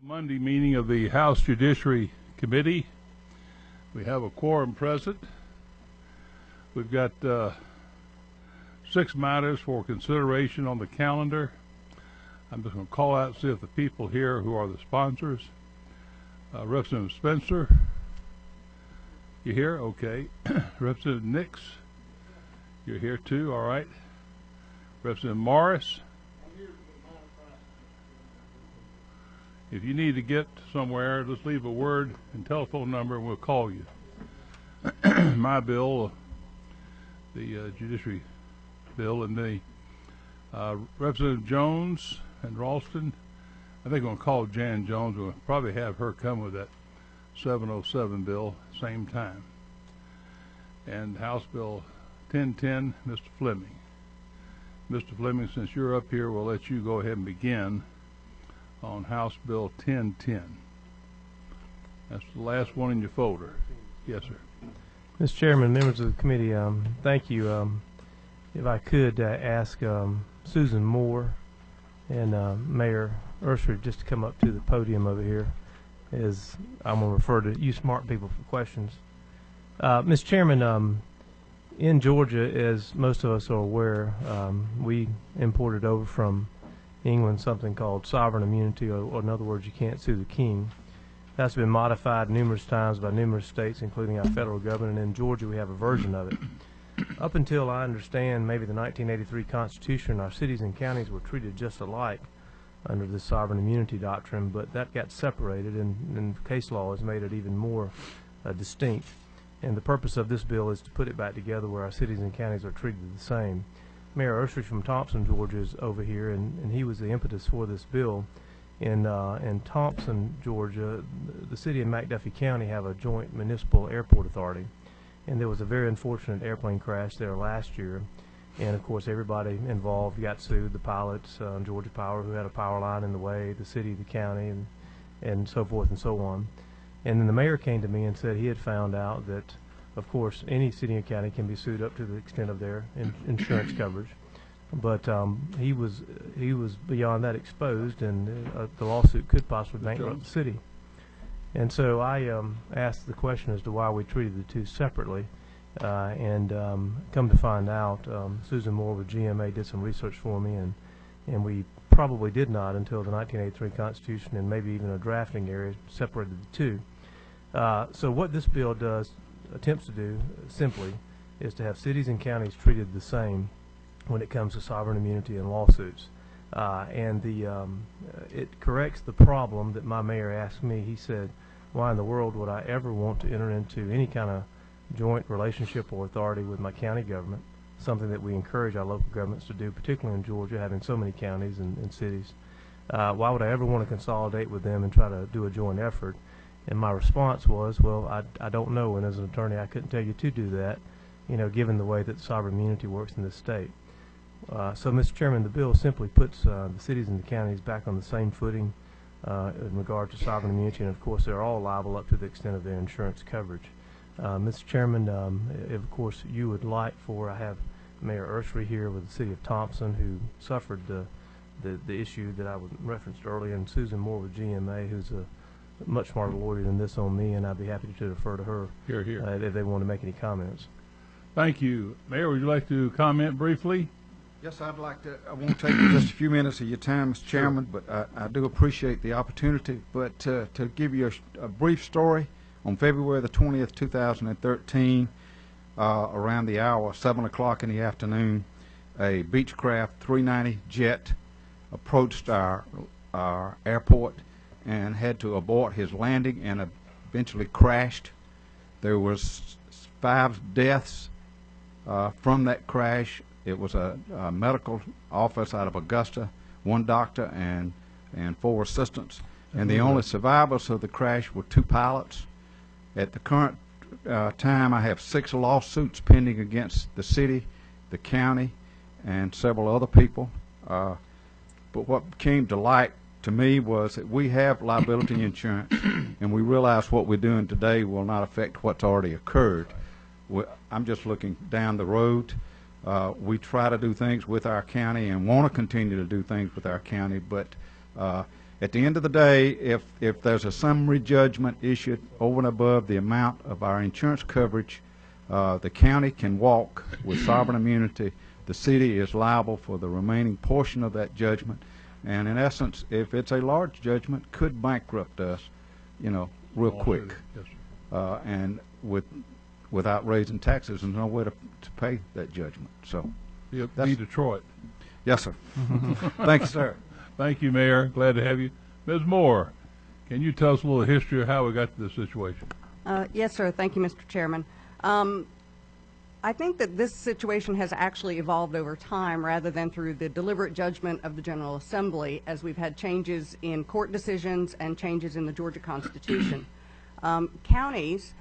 Monday meeting of the House Judiciary Committee. We have a quorum present. We've got 6 matters for consideration on the calendar. I'm just going to call out and see if the people here who are the sponsors. Representative Spencer, you here? Okay. Representative Nix, you're here too, all right. Representative Morris. If you need to get somewhere, just leave a word and telephone number and we'll call you. My bill, the judiciary bill, and the Representative Jones and Ralston, I think we're going to call Jan Jones. We'll probably have her come with that 707 bill same time. And House Bill 1010, Mr. Fleming. Mr. Fleming, since you're up here, we'll let you go ahead and begin on House Bill 1010. That's the last one in your folder. Yes, sir. Mr. Chairman, members of the committee, thank you. If I could ask Susan Moore and Mayor Ursher just to come up to the podium over here, as I'm going to refer to you smart people for questions. Mr. Chairman, in Georgia, as most of us are aware, we imported over from England something called sovereign immunity, or in other words, you can't sue the king. That's been modified numerous times by numerous states, including our federal government, and in Georgia we have a version of it. Up until I understand maybe the 1983 Constitution, our cities and counties were treated just alike under the sovereign immunity doctrine, but that got separated, and case law has made it even more distinct. And the purpose of this bill is to put it back together where our cities and counties are treated the same. Mayor Ursher from Thompson, Georgia, is over here, and he was the impetus for this bill. In Thompson, Georgia, the city of McDuffie County have a joint municipal airport authority, and there was a very unfortunate airplane crash there last year, and of course everybody involved got sued, the pilots, Georgia Power, who had a power line in the way, the city, the county, and so forth and so on. And then the mayor came to me and said he had found out that, of course, any city and county can be sued up to the extent of their insurance coverage, but he was beyond that exposed, and the lawsuit could possibly bankrupt the city. And so I asked the question as to why we treated the two separately, and come to find out, Susan Moore with GMA did some research for me, and we probably did not until the 1983 Constitution and maybe even a drafting area separated the two. So what this bill attempts to do simply is to have cities and counties treated the same when it comes to sovereign immunity and lawsuits. And it corrects the problem that my mayor asked me. He said, why in the world would I ever want to enter into any kind of joint relationship or authority with my county government, something that we encourage our local governments to do, particularly in Georgia, having so many counties and cities. Why would I ever want to consolidate with them and try to do a joint effort? And my response was, well, I don't know, and as an attorney I couldn't tell you to do that, given the way that sovereign immunity works in this state. So, Mr. Chairman, the bill simply puts the cities and the counties back on the same footing in regard to sovereign immunity, and of course they're all liable up to the extent of their insurance coverage. Mr. Chairman, if of course you would like for, I have Mayor Ursher here with the city of Thompson, who suffered the issue that I referenced earlier, and Susan Moore with GMA, who's a much smarter lawyer than this on me, and I'd be happy to defer to her if they want to make any comments. Thank you. Mayor, would you like to comment briefly? Yes, I'd like to. I won't take just a few minutes of your time, Mr. Chairman, but I do appreciate the opportunity. But to give you a brief story, on February the 20th, 2013, around the hour 7 o'clock in the afternoon, a Beechcraft 390 jet approached our airport and had to abort his landing and eventually crashed. There was 5 deaths from that crash. It was a medical office out of Augusta, 1 doctor and 4 assistants, and the only survivors of the crash were 2 pilots. At the current time, I have 6 lawsuits pending against the city, the county, and several other people. But what came to light to me was that we have liability insurance, and we realize what we're doing today will not affect what's already occurred. I'm just looking down the road. We try to do things with our county and want to continue to do things with our county, but At the end of the day, if there's a summary judgment issued over and above the amount of our insurance coverage, the county can walk with sovereign immunity. The city is liable for the remaining portion of that judgment, and in essence, if it's a large judgment, could bankrupt us, real quick. Yes, sir. And without raising taxes, there's no way to pay that judgment. So, Be that's- Detroit. yes, sir. Thank you, sir. Thank you, Mayor. Glad to have you. Ms. Moore, can you tell us a little history of how we got to this situation? Yes, sir. Thank you, Mr. Chairman. I think that this situation has actually evolved over time rather than through the deliberate judgment of the General Assembly, as we've had changes in court decisions and changes in the Georgia Constitution. Counties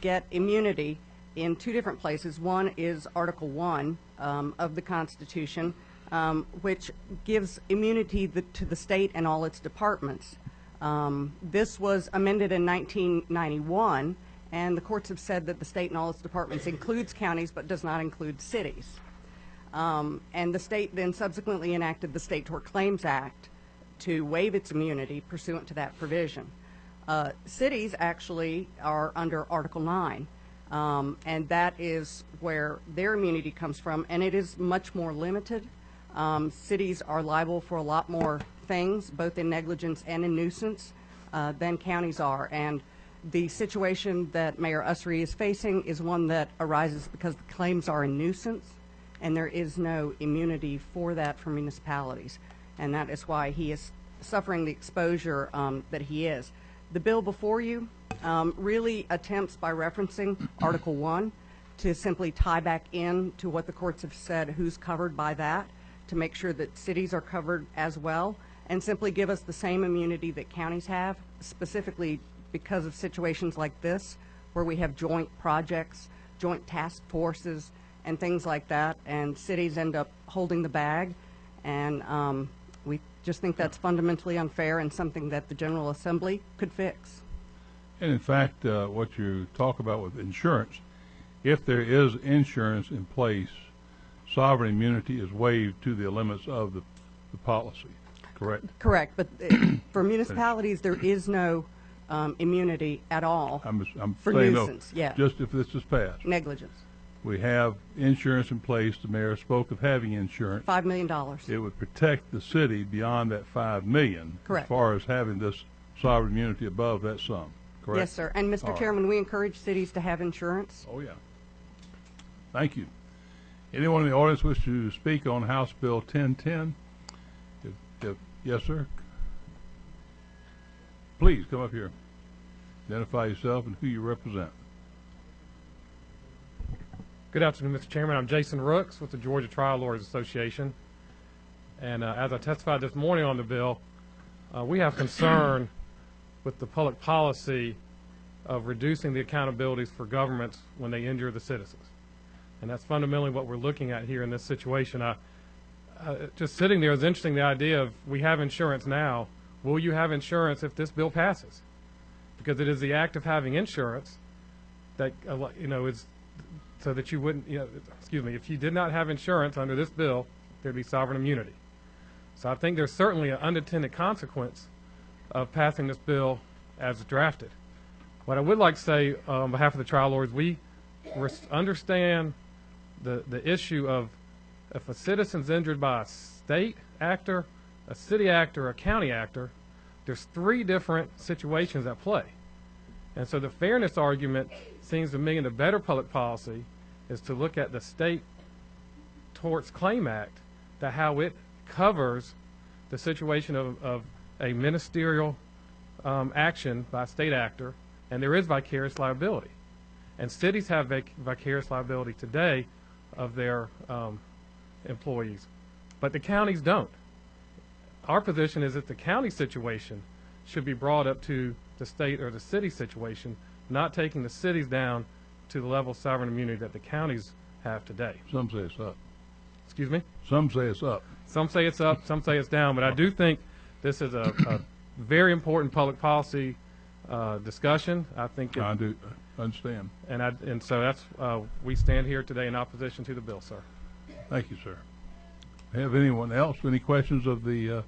get immunity in two different places. One is Article 1 of the Constitution, which gives immunity to the state and all its departments. This was amended in 1991, and the courts have said that the state and all its departments includes counties but does not include cities. And the state then subsequently enacted the State Tort Claims Act to waive its immunity pursuant to that provision. Cities actually are under Article 9, and that is where their immunity comes from, and it is much more limited. Cities are liable for a lot more things, both in negligence and in nuisance, than counties are. And the situation that Mayor Usry is facing is one that arises because the claims are a nuisance, and there is no immunity for that for municipalities. And that is why he is suffering the exposure that he is. The bill before you really attempts, by referencing Article 1, to simply tie back in to what the courts have said, who's covered by that, to make sure that cities are covered as well, and simply give us the same immunity that counties have, specifically because of situations like this, where we have joint projects, joint task forces, and things like that, and cities end up holding the bag. And we just think that's fundamentally unfair and something that the General Assembly could fix. And in fact, what you talk about with insurance, if there is insurance in place, sovereign immunity is waived to the limits of the policy, correct? Correct, but for municipalities, there is no immunity at all I'm for saying nuisance, no, yeah. just if this is passed. Negligence, We have insurance in place. The mayor spoke of having insurance. $5 million. It would protect the city beyond that $5 million. Correct. As far as having this sovereign immunity above that sum, correct? Yes, sir. And All Mr. right. Chairman, we encourage cities to have insurance. Oh, yeah. Thank you. Anyone in the audience wish to speak on House Bill 1010? Yes, sir. Please come up here. Identify yourself and who you represent. Good afternoon, Mr. Chairman. I'm Jason Rooks with the Georgia Trial Lawyers Association. And as I testified this morning on the bill, we have concern with the public policy of reducing the accountabilities for governments when they injure the citizens. And that's fundamentally what we're looking at here in this situation. Just sitting there is interesting, the idea of we have insurance now. Will you have insurance if this bill passes? Because it is the act of having insurance that, is so that you wouldn't, if you did not have insurance under this bill, there'd be sovereign immunity. So I think there's certainly an unintended consequence of passing this bill as drafted. What I would like to say on behalf of the trial lawyers, we understand the issue of if a citizen's injured by a state actor, a city actor, a county actor, there's three different situations at play. And so the fairness argument seems to me in the better public policy is to look at the State Torts Claim Act, that how it covers the situation of a ministerial action by a state actor, and there is vicarious liability. And cities have vicarious liability today of their employees, but the counties don't. Our position is that the county situation should be brought up to the state or the city situation, not taking the cities down to the level of sovereign immunity that the counties have today. Some say it's up. Excuse me? Some say it's up. Some say it's up, some say it's down, but I do think this is a very important public policy discussion. I think I do understand. and so that's we stand here today in opposition to the bill, sir. Thank you, sir. Have anyone else any questions of the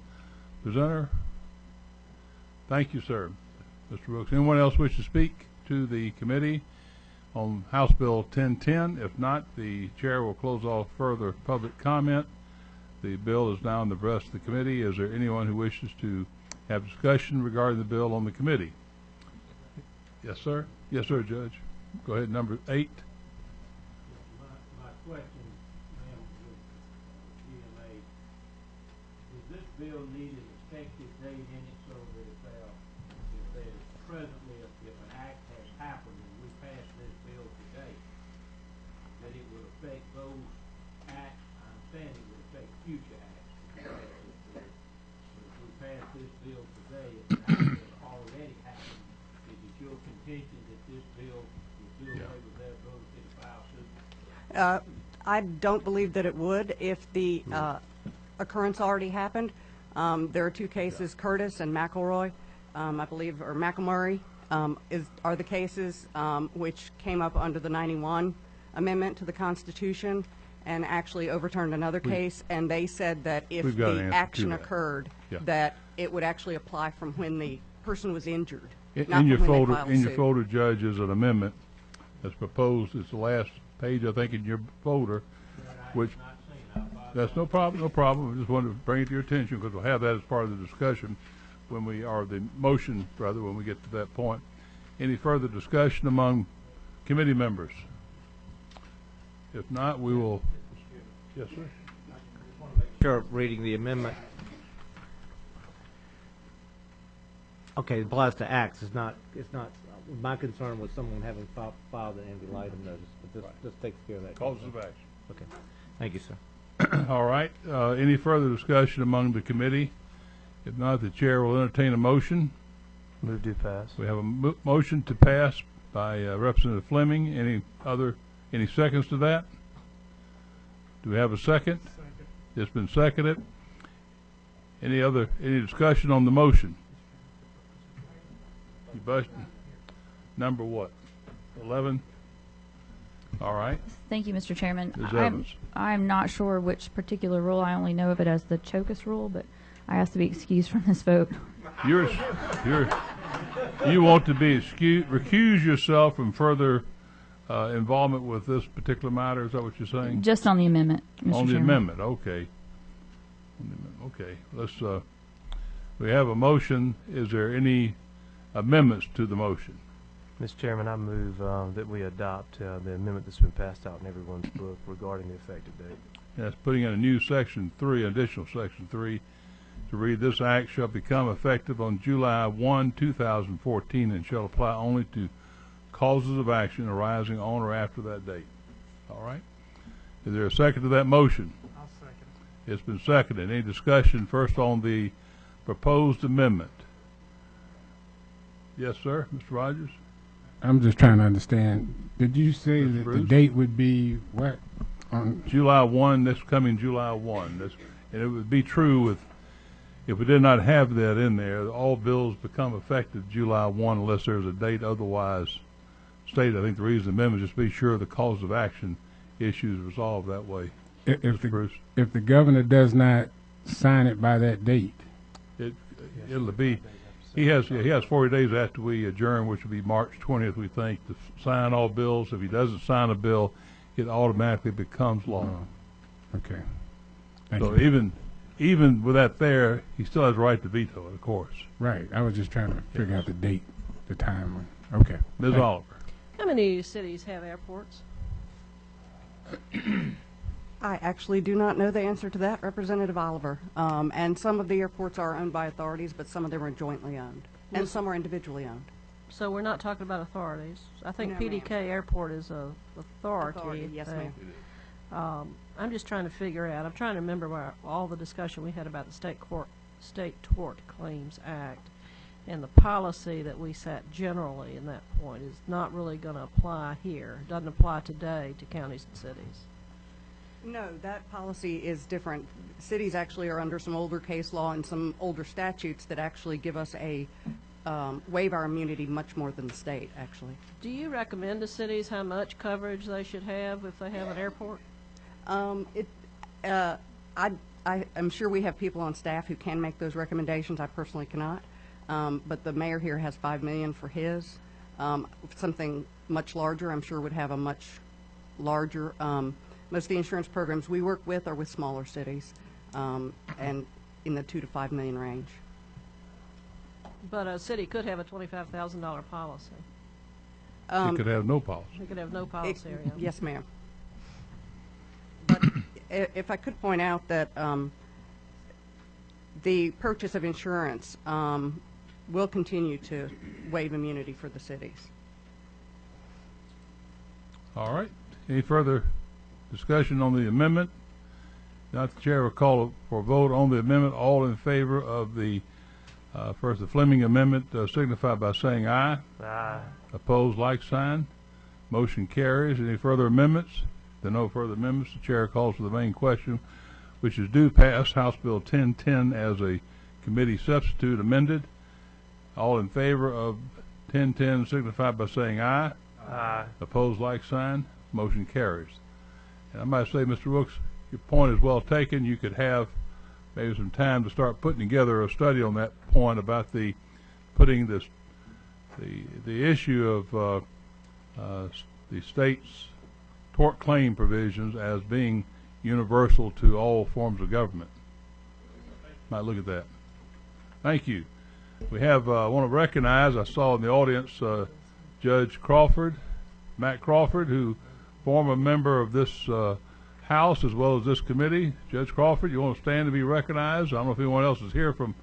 presenter? Thank you, sir. Mr. Brooks. Anyone else wish to speak to the committee on House Bill 1010? If not, the chair will close off further public comment. The bill is now in the breast of the committee. Is there anyone who wishes to have discussion regarding the bill on the committee? Yes, sir. Yes, sir, Judge. Go ahead, number 8. My question, ma'am, with GMA, does this bill need an effective date in it so that if there's presently, if an act has happened and we pass this bill today, that it would affect those acts? I understand it would affect future acts. But if we pass this bill today, if an act has already happened, is it your contention that this bill would do away with their ability to file suit? I don't believe that it would if the occurrence already happened. There are 2 cases, Curtis and McElroy, I believe, or McElmurray, are the cases which came up under the 91 Amendment to the Constitution and actually overturned another case, and they said that if We've got an the answer to action that. occurred, Yeah. that it would actually apply from when the person was injured, In not your from when they folder, filed in your suit. folder, Judge, is an amendment that's proposed. It's the last page, I think, in your folder, which, that's no problem, no problem. I just wanted to bring it to your attention because we'll have that as part of the discussion when we, or the motion, rather, when we get to that point. Any further discussion among committee members? If not, we will, yes, sir? Sure, reading the amendment. Okay, it applies to acts. It's not, my concern was someone having filed an anti-litem notice, but this takes care of that. Causes of action. Okay, thank you, sir. All right, any further discussion among the committee? If not, the chair will entertain a motion. Move to pass. We have a motion to pass by Representative Fleming. Any seconds to that? Do we have a second? It's been seconded. Any discussion on the motion? You bust, number what? 11? All right. Thank you, Mr. Chairman. Ms. Evans. I'm not sure which particular rule. I only know of it as the Chocus rule, but I ask to be excused from this vote. You want to be excused, recuse yourself from further involvement with this particular matter? Is that what you're saying? Just on the amendment, Mr. On the Chairman. amendment, okay. Okay, let's, we have a motion. Is there any amendments to the motion? Mr. Chairman, I move that we adopt the amendment that's been passed out in everyone's book regarding the effective date. That's putting in a new section 3, additional section 3, to read, this act shall become effective on July 1, 2014, and shall apply only to causes of action arising on or after that date. All right? Is there a second to that motion? I'll second. It's been seconded. Any discussion first on the proposed amendment? Yes, sir. Mr. Rogers? I'm just trying to understand. Did you say Mr. that the Bruce? date would be what? July 1, this coming July 1. And it would be true if we did not have that in there, all bills become effective July 1 unless there's a date otherwise stated. I think the reason the amendment is just to be sure the cause of action issue is resolved that way. If the governor does not sign it by that date, It'll be, he has 40 days after we adjourn, which will be March 20th, we think, to sign all bills. If he doesn't sign a bill, it automatically becomes law. okay. Thank So you. even with that there, he still has the right to veto it, of course. Right. I was just trying to figure out the date, the time. Okay. Ms. Thank- Oliver? How many cities have airports? I actually do not know the answer to that, Representative Oliver. And some of the airports are owned by authorities, but some of them are jointly owned, and some are individually owned. So we're not talking about authorities. I think No, ma'am. PDK Airport is a authority. Yes, thing. ma'am. I'm just trying to figure out, I'm trying to remember where all the discussion we had about the State Tort Claims Act, and the policy that we set generally in that point is not really going to apply here. It doesn't apply today to counties and cities. No, that policy is different. Cities actually are under some older case law and some older statutes that actually give us a waive our immunity much more than the state, actually. Do you recommend to cities how much coverage they should have if they have an airport? I'm sure we have people on staff who can make those recommendations. I personally cannot. but the mayor here has $5 million for his. Something much larger, I'm sure, would have a much larger. Most of the insurance programs we work with are with smaller cities, and in the $2 to $5 million range. But a city could have a $25,000 policy. It could have no policy. It could have no policy area. Yes, ma'am. But if I could point out that the purchase of insurance will continue to waive immunity for the cities. All right. Any further discussion on the amendment? Not, the chair will call for a vote on the amendment. All in favor of the first, the Fleming amendment, signify by saying aye. Aye. Opposed, like sign. Motion carries. Any further amendments? There are no further amendments. The chair calls for the main question, which is do pass House Bill 1010 as a committee substitute amended. All in favor of 1010 signify by saying aye. Aye. Opposed, like sign. Motion carries. And I might say, Mr. Rooks, your point is well taken. You could have maybe some time to start putting together a study on that point about the putting this the issue of the state's tort claim provisions as being universal to all forms of government. Might look at that. Thank you. We have want to recognize, I saw in the audience Judge Crawford, Matt Crawford, who former member of this House as well as this committee. Judge Crawford, you want to stand to be recognized? I don't know if anyone else is here from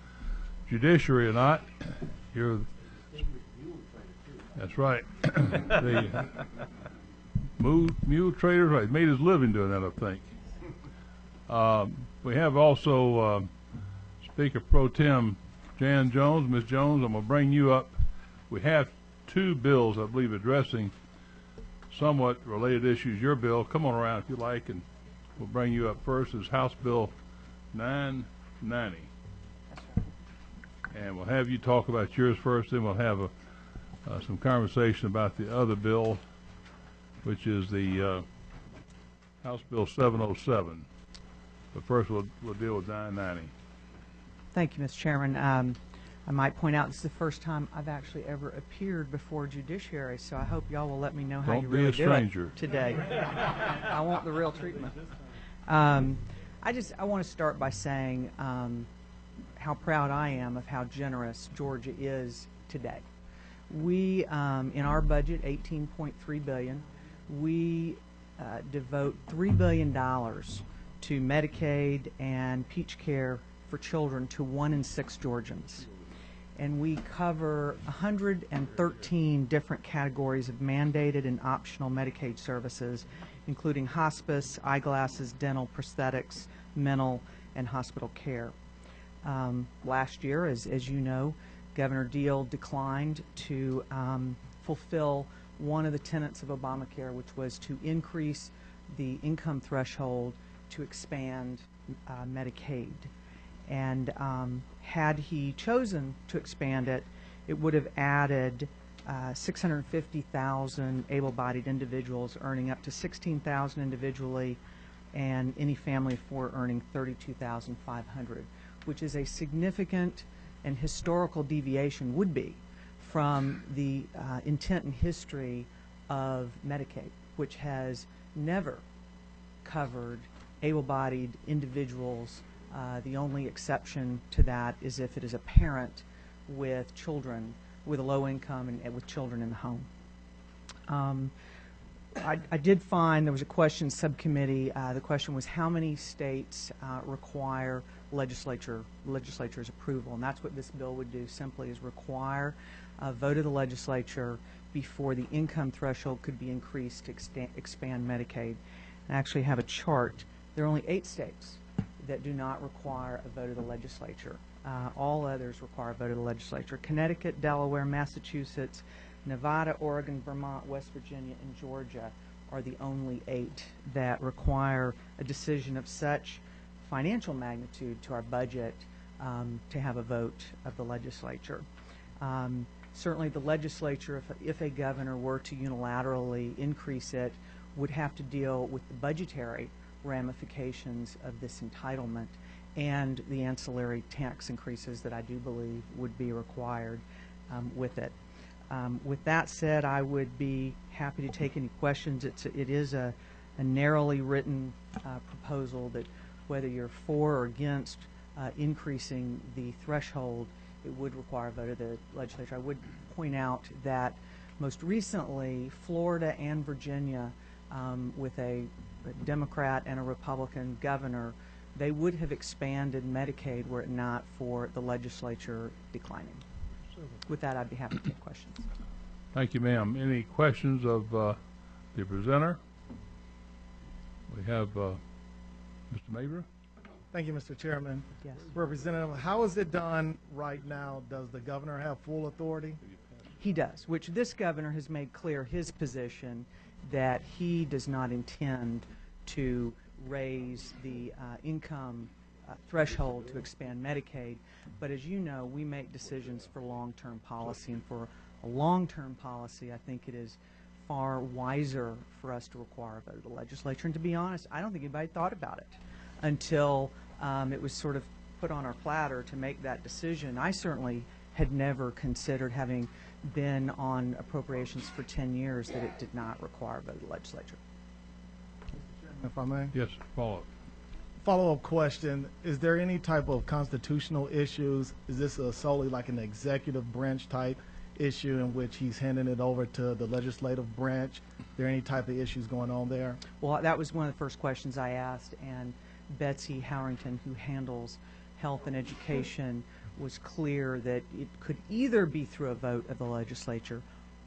Judiciary or not. You're, that's right. The mule traders, right, made his living doing that, I think. We have also Speaker Pro Tem Jan Jones. Ms. Jones, I'm going to bring you up. We have two bills, I believe, addressing somewhat related issues. Your bill, come on around if you like, and we'll bring you up first. Is House Bill 990. And we'll have you talk about yours first, then we'll have some conversation about the other bill, which is the House Bill 707. But first we'll deal with 990. Thank you, Mr. Chairman. I might point out this is the first time I've actually ever appeared before Judiciary, so I hope y'all will let me know how you really do it today. I want the real treatment. I want to start by saying how proud I am of how generous Georgia is today. We, in our budget, $18.3 billion, we devote $3 billion to Medicaid and Peach Care for children to 1 in 6 Georgians. And we cover 113 different categories of mandated and optional Medicaid services, including hospice, eyeglasses, dental, prosthetics, mental, and hospital care. Last year, as you know, Governor Deal declined to fulfill one of the tenets of Obamacare, which was to increase the income threshold to expand Medicaid. And had he chosen to expand it, it would have added 650,000 able-bodied individuals earning up to $16,000 individually, and any family of 4 earning $32,500, which is a significant and historical deviation, would be, from the intent and history of Medicaid, which has never covered able-bodied individuals. The only exception to that is if it is a parent with children, with a low income and with children in the home. I did find there was a question subcommittee. The question was how many states require legislature's approval, and that's what this bill would do. Simply is require a vote of the legislature before the income threshold could be increased to expand Medicaid. I actually have a chart. There are only 8 states that do not require a vote of the legislature. All others require a vote of the legislature. Connecticut, Delaware, Massachusetts, Nevada, Oregon, Vermont, West Virginia, and Georgia are the only 8 that require a decision of such financial magnitude to our budget to have a vote of the legislature. Certainly the legislature, if a governor were to unilaterally increase it, would have to deal with the budgetary ramifications of this entitlement, and the ancillary tax increases that I do believe would be required with it. With that said, I would be happy to take any questions. It is a narrowly written proposal that whether you're for or against increasing the threshold, it would require a vote of the legislature. I would point out that most recently, Florida and Virginia, with a Democrat and a Republican governor, they would have expanded Medicaid were it not for the legislature declining. With that, I'd be happy to take questions. Thank you, ma'am. Any questions of the presenter? We have Mr. Mabry. Thank you, Mr. Chairman. Yes. Representative, how is it done right now? Does the governor have full authority? He does, which this governor has made clear his position that he does not intend to raise the income threshold to expand Medicaid. But as you know, we make decisions for long-term policy, and for a long-term policy, I think it is far wiser for us to require a vote of the legislature. And to be honest, I don't think anybody thought about it until it was sort of put on our platter to make that decision. I certainly had never considered, having been on appropriations for 10 years, that it did not require a vote of the legislature. If I may? Yes, follow-up. Follow-up question, is there any type of constitutional issues? Is this solely like an executive branch type issue in which he's handing it over to the legislative branch? Are there any type of issues going on there? Well, that was one of the first questions I asked, and Betsy Harrington, who handles health and education, was clear that it could either be through a vote of the legislature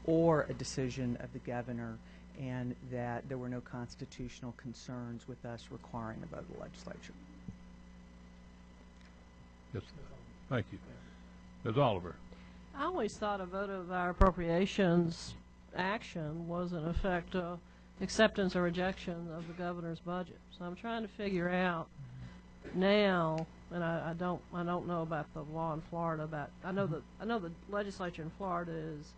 or a decision of the governor, and that there were no constitutional concerns with us requiring a vote of the legislature. Yes, thank you. Ms. Oliver. I always thought a vote of our appropriations action was in effect acceptance or rejection of the governor's budget. So I'm trying to figure out now, and I don't know about the law in Florida. I know the legislature in Florida is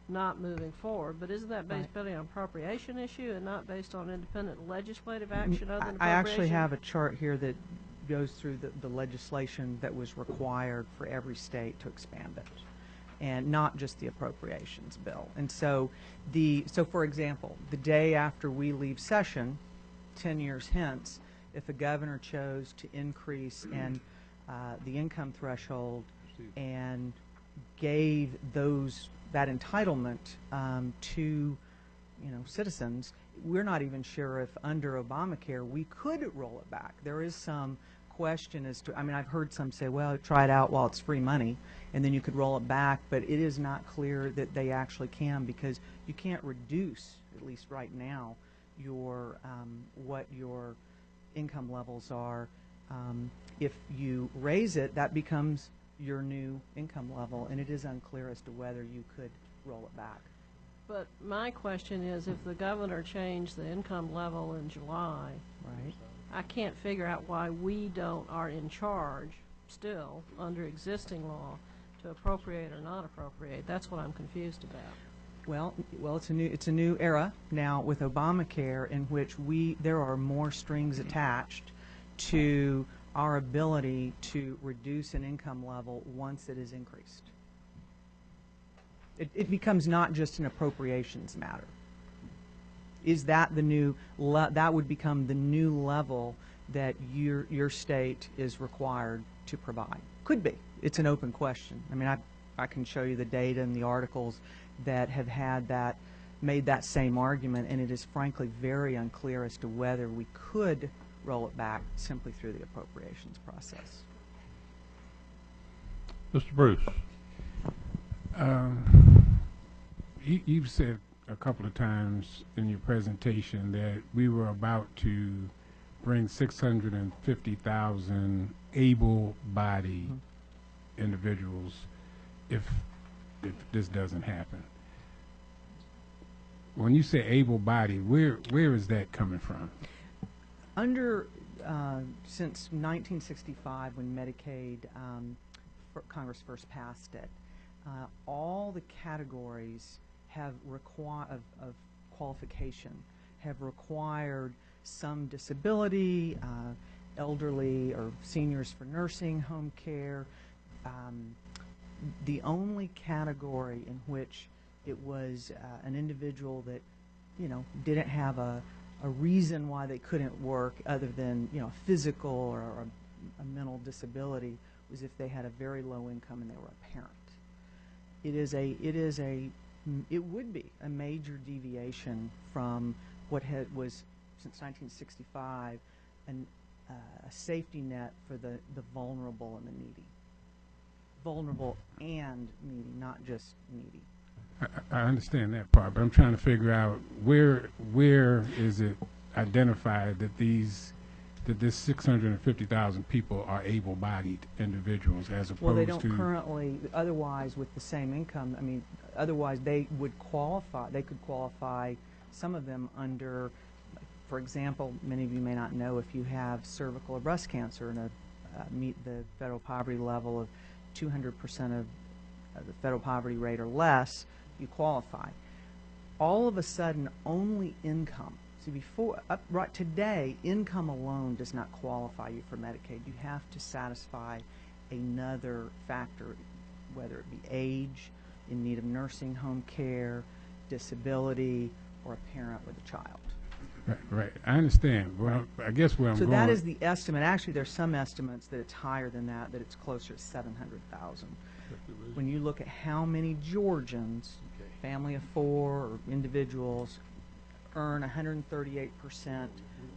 not moving forward, but isn't that based on an appropriation issue and not based on independent legislative action other than appropriation? I actually have a chart here that goes through the legislation that was required for every state to expand it, and not just the appropriations bill. And so for example, the day after we leave session, 10 years hence, if a governor chose to increase the income threshold and gave that entitlement to citizens, we're not even sure if under Obamacare we could roll it back. There is some question as to, I've heard some say, well, try it out while it's free money and then you could roll it back, but it is not clear that they actually can, because you can't reduce, at least right now, what your income levels are. If you raise it, that becomes your new income level, and it is unclear as to whether you could roll it back. But my question is, if the governor changed the income level in July, right, I can't figure out why we are in charge still under existing law to appropriate or not appropriate. That's what I'm confused about. Well, it's a new era now with Obamacare, in which there are more strings attached to our ability to reduce an income level once it is increased. It becomes not just an appropriations matter. Is that the new? That would become the new level that your state is required to provide. Could be. It's an open question. I can show you the data and the articles that have made that same argument, and it is frankly very unclear as to whether we could roll it back simply through the appropriations process. Mr. Bruce. You've said a couple of times in your presentation that we were about to bring 650,000 able-bodied individuals if this doesn't happen. When you say able-bodied, where is that coming from? Since 1965, when Medicaid, Congress first passed it, all the categories of qualification have required some disability, elderly or seniors for nursing home care. The only category in which it was an individual that, didn't have a reason why they couldn't work other than, physical or a mental disability was if they had a very low income and they were a parent. It would be a major deviation from what was since 1965 a safety net for the vulnerable and the needy. Vulnerable and needy, not just needy. I understand that part, but I'm trying to figure out where is it identified that this 650,000 people are able-bodied individuals as opposed to... Well, they don't currently, otherwise with the same income, otherwise they would qualify, they could qualify, some of them under, for example, many of you may not know, if you have cervical or breast cancer and meet the federal poverty level of 200% of the federal poverty rate or less, you qualify. All of a sudden, only income. See, right today, income alone does not qualify you for Medicaid. You have to satisfy another factor, whether it be age, in need of nursing home care, disability, or a parent with a child. Right. I understand. Well, I guess where I'm going... So that is the estimate. Actually, there's some estimates that it's higher than that it's closer to 700,000. When you look at how many Georgians, family of 4 or individuals, earn 138%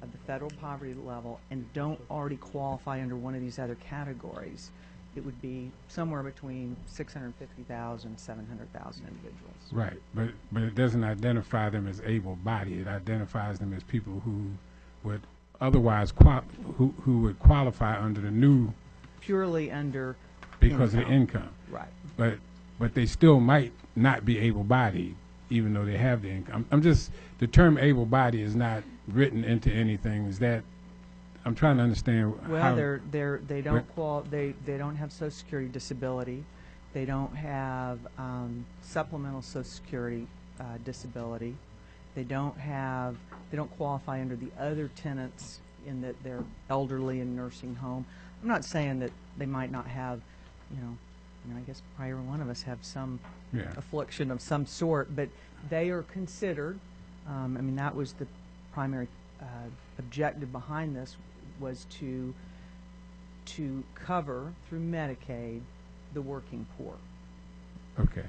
of the federal poverty level and don't already qualify under one of these other categories, it would be somewhere between 650,000 and 700,000 individuals. Right, but it doesn't identify them as able-bodied. It identifies them as people who would otherwise who would qualify under the new... Purely under because of the income. Right. But they still might not be able-bodied, even though they have the income. I'm just, the term able-bodied is not written into anything. Is that, I'm trying to understand well, how... they don't have Social Security disability. They don't have supplemental Social Security disability. They don't qualify under the other tenants in that they're elderly and nursing home. I'm not saying that they might not have, I guess probably every one of us have some affliction of some sort, but they are considered, that was the primary objective behind this, was to cover through Medicaid the working poor. Okay.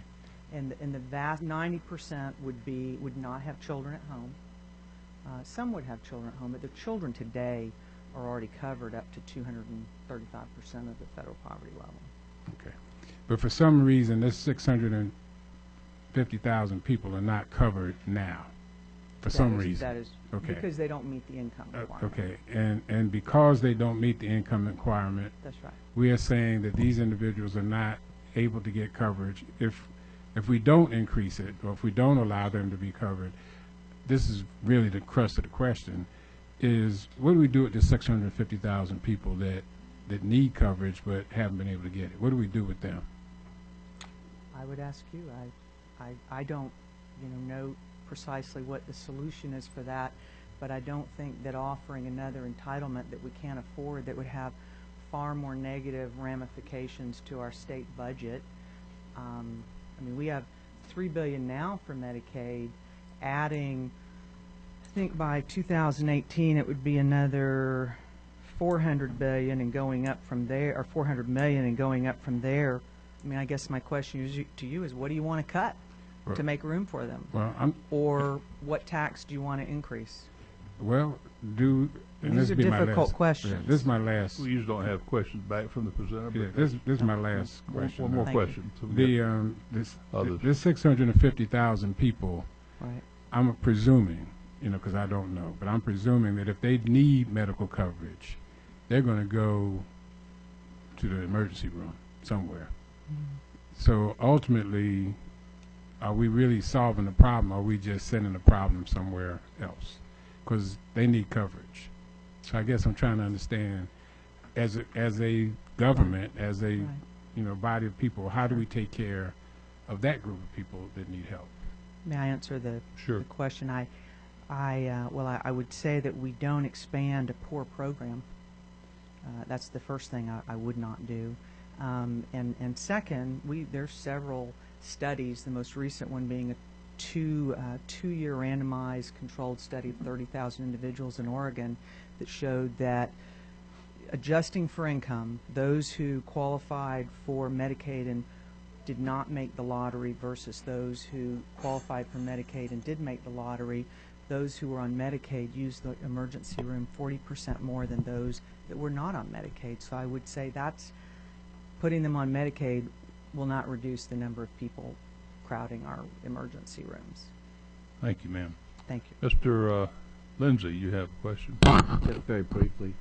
And the vast 90% would not have children at home. Some would have children at home, but the children today are already covered up to 235% of the federal poverty level. Okay. But for some reason, this 650,000 people are not covered now. For some reason. That is okay. Because they don't meet the income requirement. Okay. And because they don't meet the income requirement, that's right. We are saying that these individuals are not able to get coverage. If we don't increase it, or if we don't allow them to be covered, this is really the crux of the question, is what do we do with the 650,000 people that need coverage but haven't been able to get it? What do we do with them? I would ask you. I don't know precisely what the solution is for that, but I don't think that offering another entitlement that we can't afford, that would have far more negative ramifications to our state budget. We have $3 billion now for Medicaid, adding, I think by 2018 it would be another $400 billion and going up from there, or $400 million and going up from there. I guess my question to you is, what do you want to cut to make room for them? Well, or what tax do you want to increase? Well, these are difficult questions. Yeah, this is my last. We usually don't have questions back from the presenter. Yeah, this is my last question. One more question. So this 650,000 people. Right. I'm presuming, because I don't know, but I'm presuming that if they need medical coverage, they're going to go to the emergency room somewhere. So ultimately, are we really solving the problem, or are we just sending the problem somewhere else? Because they need coverage. So I guess I'm trying to understand, as a government, as a body of people, how do we take care of that group of people that need help? May I answer the question? I would say that we don't expand a poor program. That's the first thing I would not do. And second, there's several studies, the most recent one being a two-year randomized controlled study of 30,000 individuals in Oregon that showed that adjusting for income, those who qualified for Medicaid and did not make the lottery versus those who qualified for Medicaid and did make the lottery, those who were on Medicaid used the emergency room 40% more than those that were not on Medicaid. So I would say that's putting them on Medicaid will not reduce the number of people crowding our emergency rooms. Thank you, ma'am. Thank you. Mr. Lindsay, you have a question. Just very briefly.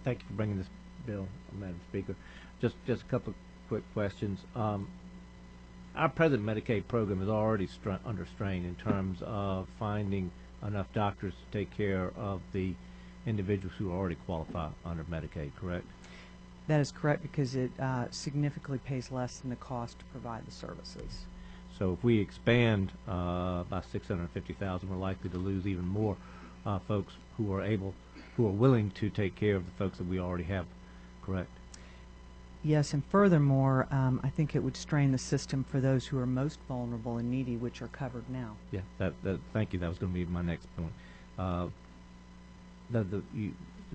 Thank you for bringing this bill, Madam Speaker. Just a couple of quick questions. Our present Medicaid program is already under strain in terms of finding enough doctors to take care of the individuals who already qualify under Medicaid, correct? That is correct, because it significantly pays less than the cost to provide the services. So if we expand by 650,000, we're likely to lose even more folks who are willing to take care of the folks that we already have, correct? Yes, and furthermore, I think it would strain the system for those who are most vulnerable and needy, which are covered now. Yeah, thank you. That was going to be my next point. The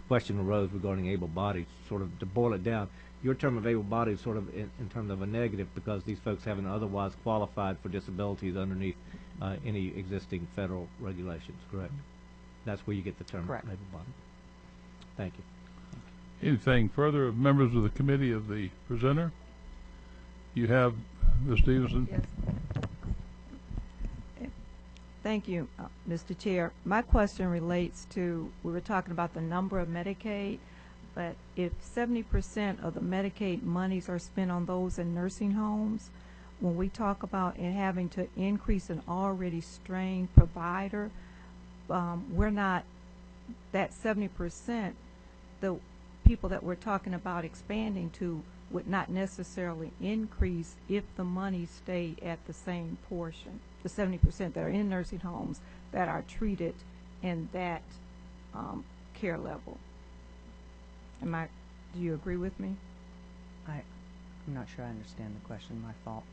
question arose regarding able-bodied. Sort of to boil it down, your term of able-bodied is sort of in terms of a negative because these folks haven't otherwise qualified for disabilities underneath any existing federal regulations, correct? That's where you get the term able-bodied. Thank you. Anything further of members of the committee of the presenter? You have, Ms. Stevenson? Yes. Thank you, Mr. Chair. My question relates to, we were talking about the number of Medicaid, but if 70% of the Medicaid monies are spent on those in nursing homes, when we talk about it having to increase an already strained provider, we're not, that 70%, the people that we're talking about expanding to would not necessarily increase if the money stayed at the same portion, the 70% that are in nursing homes that are treated in that care level. Do you agree with me? I'm not sure I understand the question. My fault.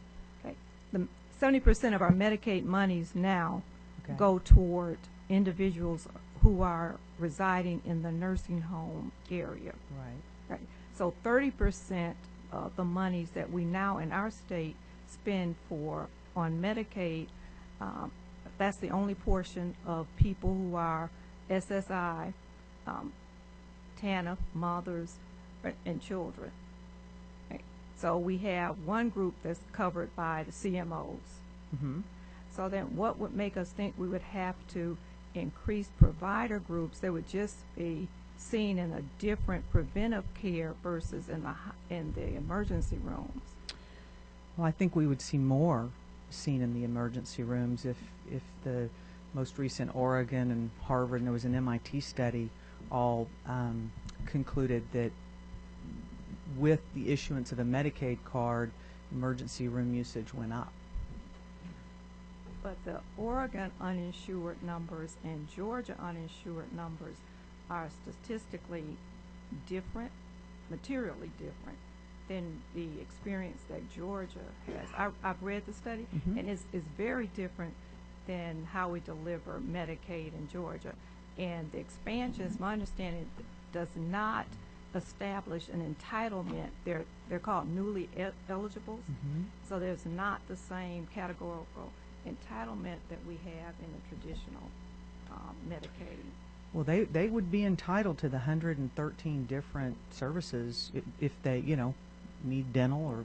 Okay. The 70% of our Medicaid monies now go toward individuals who are residing in the nursing home area. Right. Right. So 30% of the monies that we now in our state spend on Medicaid, that's the only portion of people who are SSI, TANF, mothers, and children. Right. So we have one group that's covered by the CMOs. Mm-hmm. So then what would make us think we would have to increase provider groups that would just be seen in a different preventive care versus in the emergency rooms? Well, I think we would see more seen in the emergency rooms if the most recent Oregon and Harvard, and there was an MIT study, all concluded that with the issuance of a Medicaid card, emergency room usage went up. But the Oregon uninsured numbers and Georgia uninsured numbers are statistically different, materially different than the experience that Georgia has. I've read the study, and it's very different than how we deliver Medicaid in Georgia. And the expansions, my understanding, does not establish an entitlement. They're called newly eligibles. So there's not the same categorical entitlement that we have in the traditional Medicaid. Well, they would be entitled to the 113 different services if they, need dental or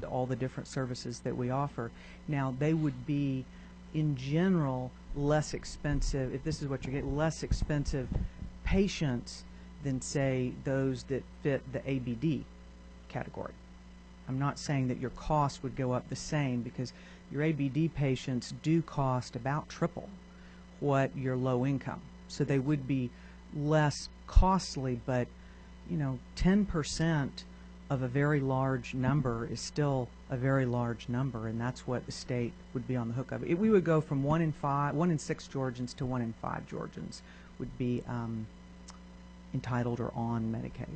all the different services that we offer. Now, they would be, in general, less expensive, if this is what you get, less expensive patients than, say, those that fit the ABD category. I'm not saying that your cost would go up the same, because your ABD patients do cost about triple what your low income. So they would be less costly, but 10% of a very large number is still a very large number, and that's what the state would be on the hook of. We would go from 1 in 6 Georgians to 1 in 5 Georgians would be entitled or on Medicaid.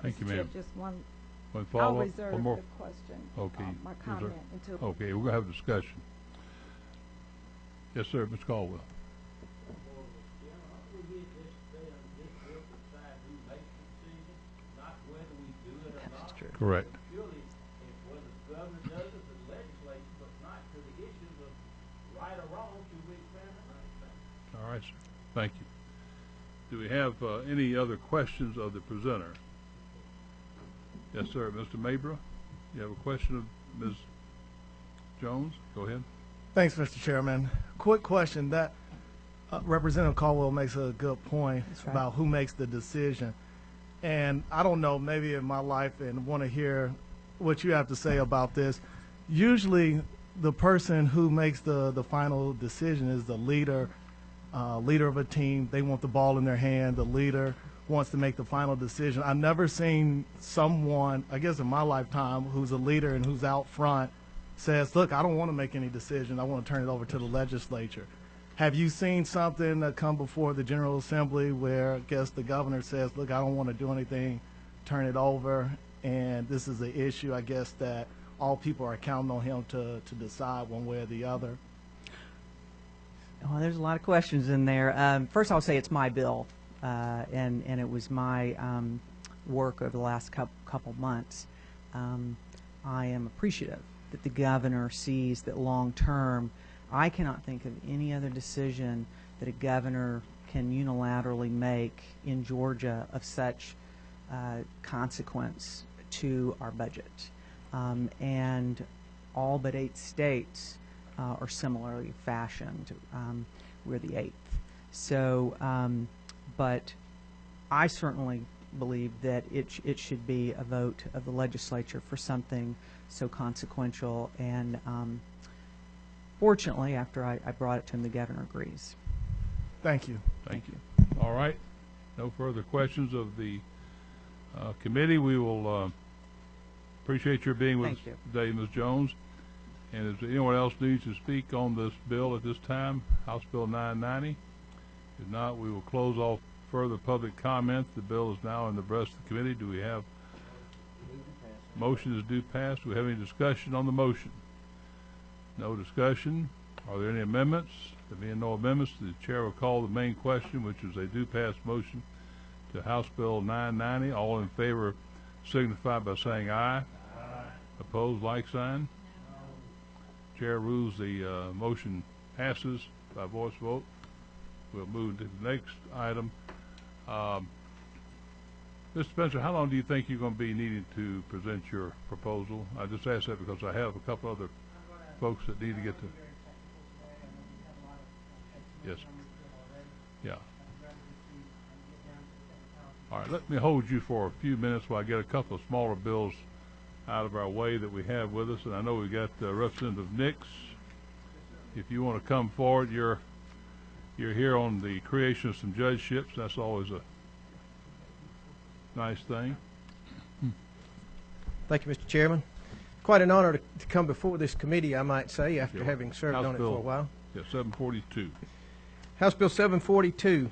Thank you, Mr. Chair, ma'am. just one, One I'll follow-up? reserve One more? the question, Okay. my reserve- comment until. Okay, we're gonna have a discussion. Yes, sir, Mr. Caldwell. Correct. Surely, if whether the governor does it, the legislature, but not to the issues of right or wrong, should we examine that? All right, sir. Thank you. Do we have any other questions of the presenter? Yes, sir. Mr. Mabra, you have a question of Ms. Jones? Go ahead. Thanks, Mr. Chairman. Quick question. That Representative Caldwell makes a good point That's right. about who makes the decision. And I don't know, maybe in my life, and want to hear what you have to say about this. Usually, the person who makes the final decision is the leader of a team. They want the ball in their hand. The leader wants to make the final decision. I've never seen someone, I guess in my lifetime, who's a leader and who's out front says, look, I don't want to make any decision. I want to turn it over to the legislature. Have you seen something that come before the General Assembly where I guess the governor says, look, I don't want to do anything, turn it over, and this is an issue, I guess, that all people are counting on him to decide one way or the other? Well, there's a lot of questions in there. First, I'll say it's my bill, and it was my work over the last couple months. I am appreciative that the governor sees that long term. I cannot think of any other decision that a governor can unilaterally make in Georgia of such consequence to our budget. And all but 8 states are similarly fashioned. We're the 8th. So, but I certainly believe that it should be a vote of the legislature for something so consequential, and fortunately, after I brought it to him, the governor agrees. Thank you. Thank you. All right. No further questions of the committee. We will appreciate your being with us Thank you. today, Ms. Jones. And if anyone else needs to speak on this bill at this time, House Bill 990. If not, we will close off further public comment. The bill is now in the breast of the committee. Do we have motion is due pass? Do we have any discussion on the motion? No discussion. Are there any amendments? There being no amendments, the chair will call the main question, which is a due pass motion to House Bill 990. All in favor signify by saying aye. Aye. Opposed, like sign. No. Chair rules the motion passes by voice vote. We'll move to the next item. Mr. Spencer, how long do you think you're going to be needing to present your proposal? I just ask that because I have a couple other folks that need to get to. Yes. Yeah. All right, let me hold you for a few minutes while I get a couple of smaller bills out of our way that we have with us. And I know we got Representative Nix. If you want to come forward, you're here on the creation of some judgeships. That's always a nice thing. Thank you, Mr. Chairman. Quite an honor to come before this committee, I might say, after Sure. having served House on it Bill, for a while. Yeah, 742. House Bill 742.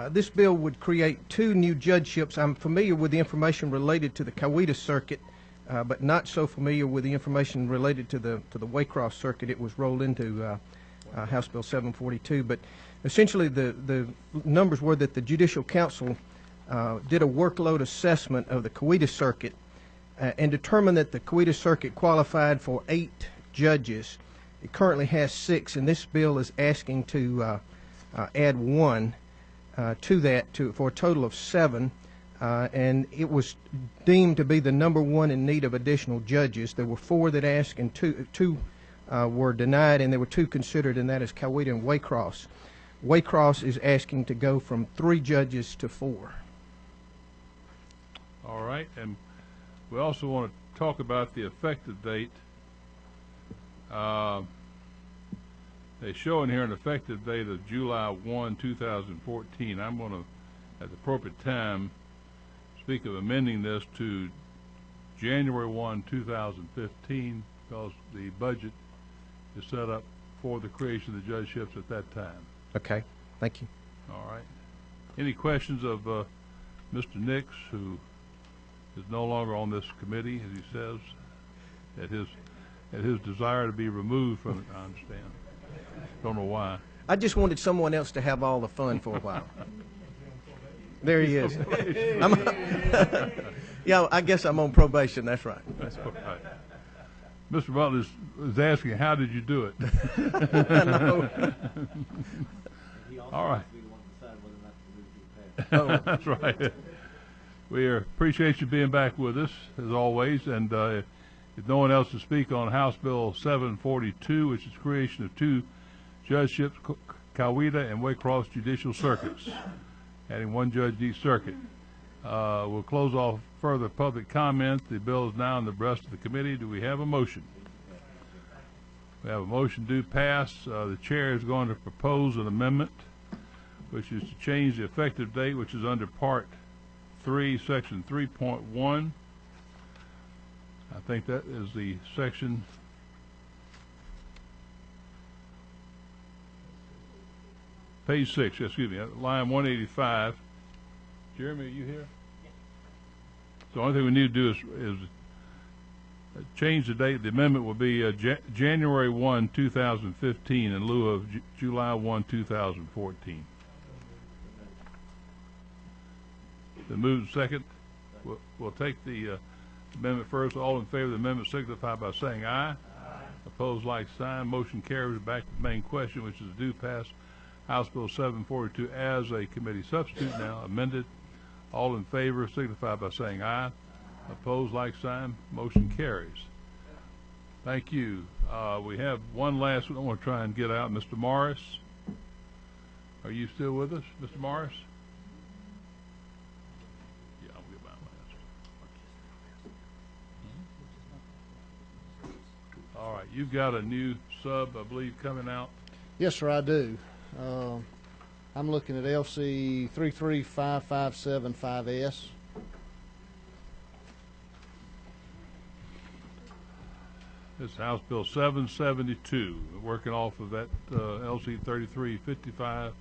This bill would create 2 new judgeships. I'm familiar with the information related to the Coweta Circuit, but not so familiar with the information related to the Waycross Circuit. It was rolled into House Bill 742. But essentially, the numbers were that the Judicial Council did a workload assessment of the Coweta Circuit and determined that the Coweta Circuit qualified for 8 judges. It currently has 6, and this bill is asking to add 1 to that for a total of 7. And it was deemed to be the number 1 in need of additional judges. There were 4 that asked, and two were denied, and there were 2 considered, and that is Coweta and Waycross. Waycross is asking to go from 3 judges to 4. All right, and we also want to talk about the effective date. They show in here an effective date of July 1, 2014. I'm going to, at the appropriate time, speak of amending this to January 1, 2015, because the budget is set up for the creation of the judgeships at that time. Okay, thank you. All right. Any questions of Mr. Nix, who is no longer on this committee, as he says, at his desire to be removed from it, I understand. Don't know why. I just wanted someone else to have all the fun for a while. There he is. Yeah, I guess I'm on probation. That's right. That's right. Right. Mr. Butler is asking, how did you do it? No. All right. That's right. We appreciate you being back with us, as always, and if no one else to speak on House Bill 742, which is creation of 2 judgeships, Coweta and Waycross Judicial Circuits, adding 1 judge to each circuit. We'll close off further public comment. The bill is now in the breast of the committee. Do we have a motion? We have a motion to pass. The chair is going to propose an amendment, which is to change the effective date, which is under Part 3, Section 3.1. I think that is the section. Page 6, excuse me, line 185. Jeremy, are you here? So the only thing we need to do is change the date. The amendment will be January 1, 2015 in lieu of July 1, 2014. The move second. We'll take the amendment first. All in favor of the amendment signify by saying aye. Aye. Opposed, like sign. Motion carries. Back to the main question, which is to pass House Bill 742 as a committee substitute now amended. All in favor signify by saying aye. Opposed, like sign. Motion carries. Thank you. We have one last one I want to try and get out. Mr. Morris, are you still with us, Mr. Morris? Yeah, I'll get my last. All right, you've got a new sub, I believe, coming out. Yes, sir, I do. I'm looking at LC 335575S. This is House Bill 772, working off of that LC 335575S.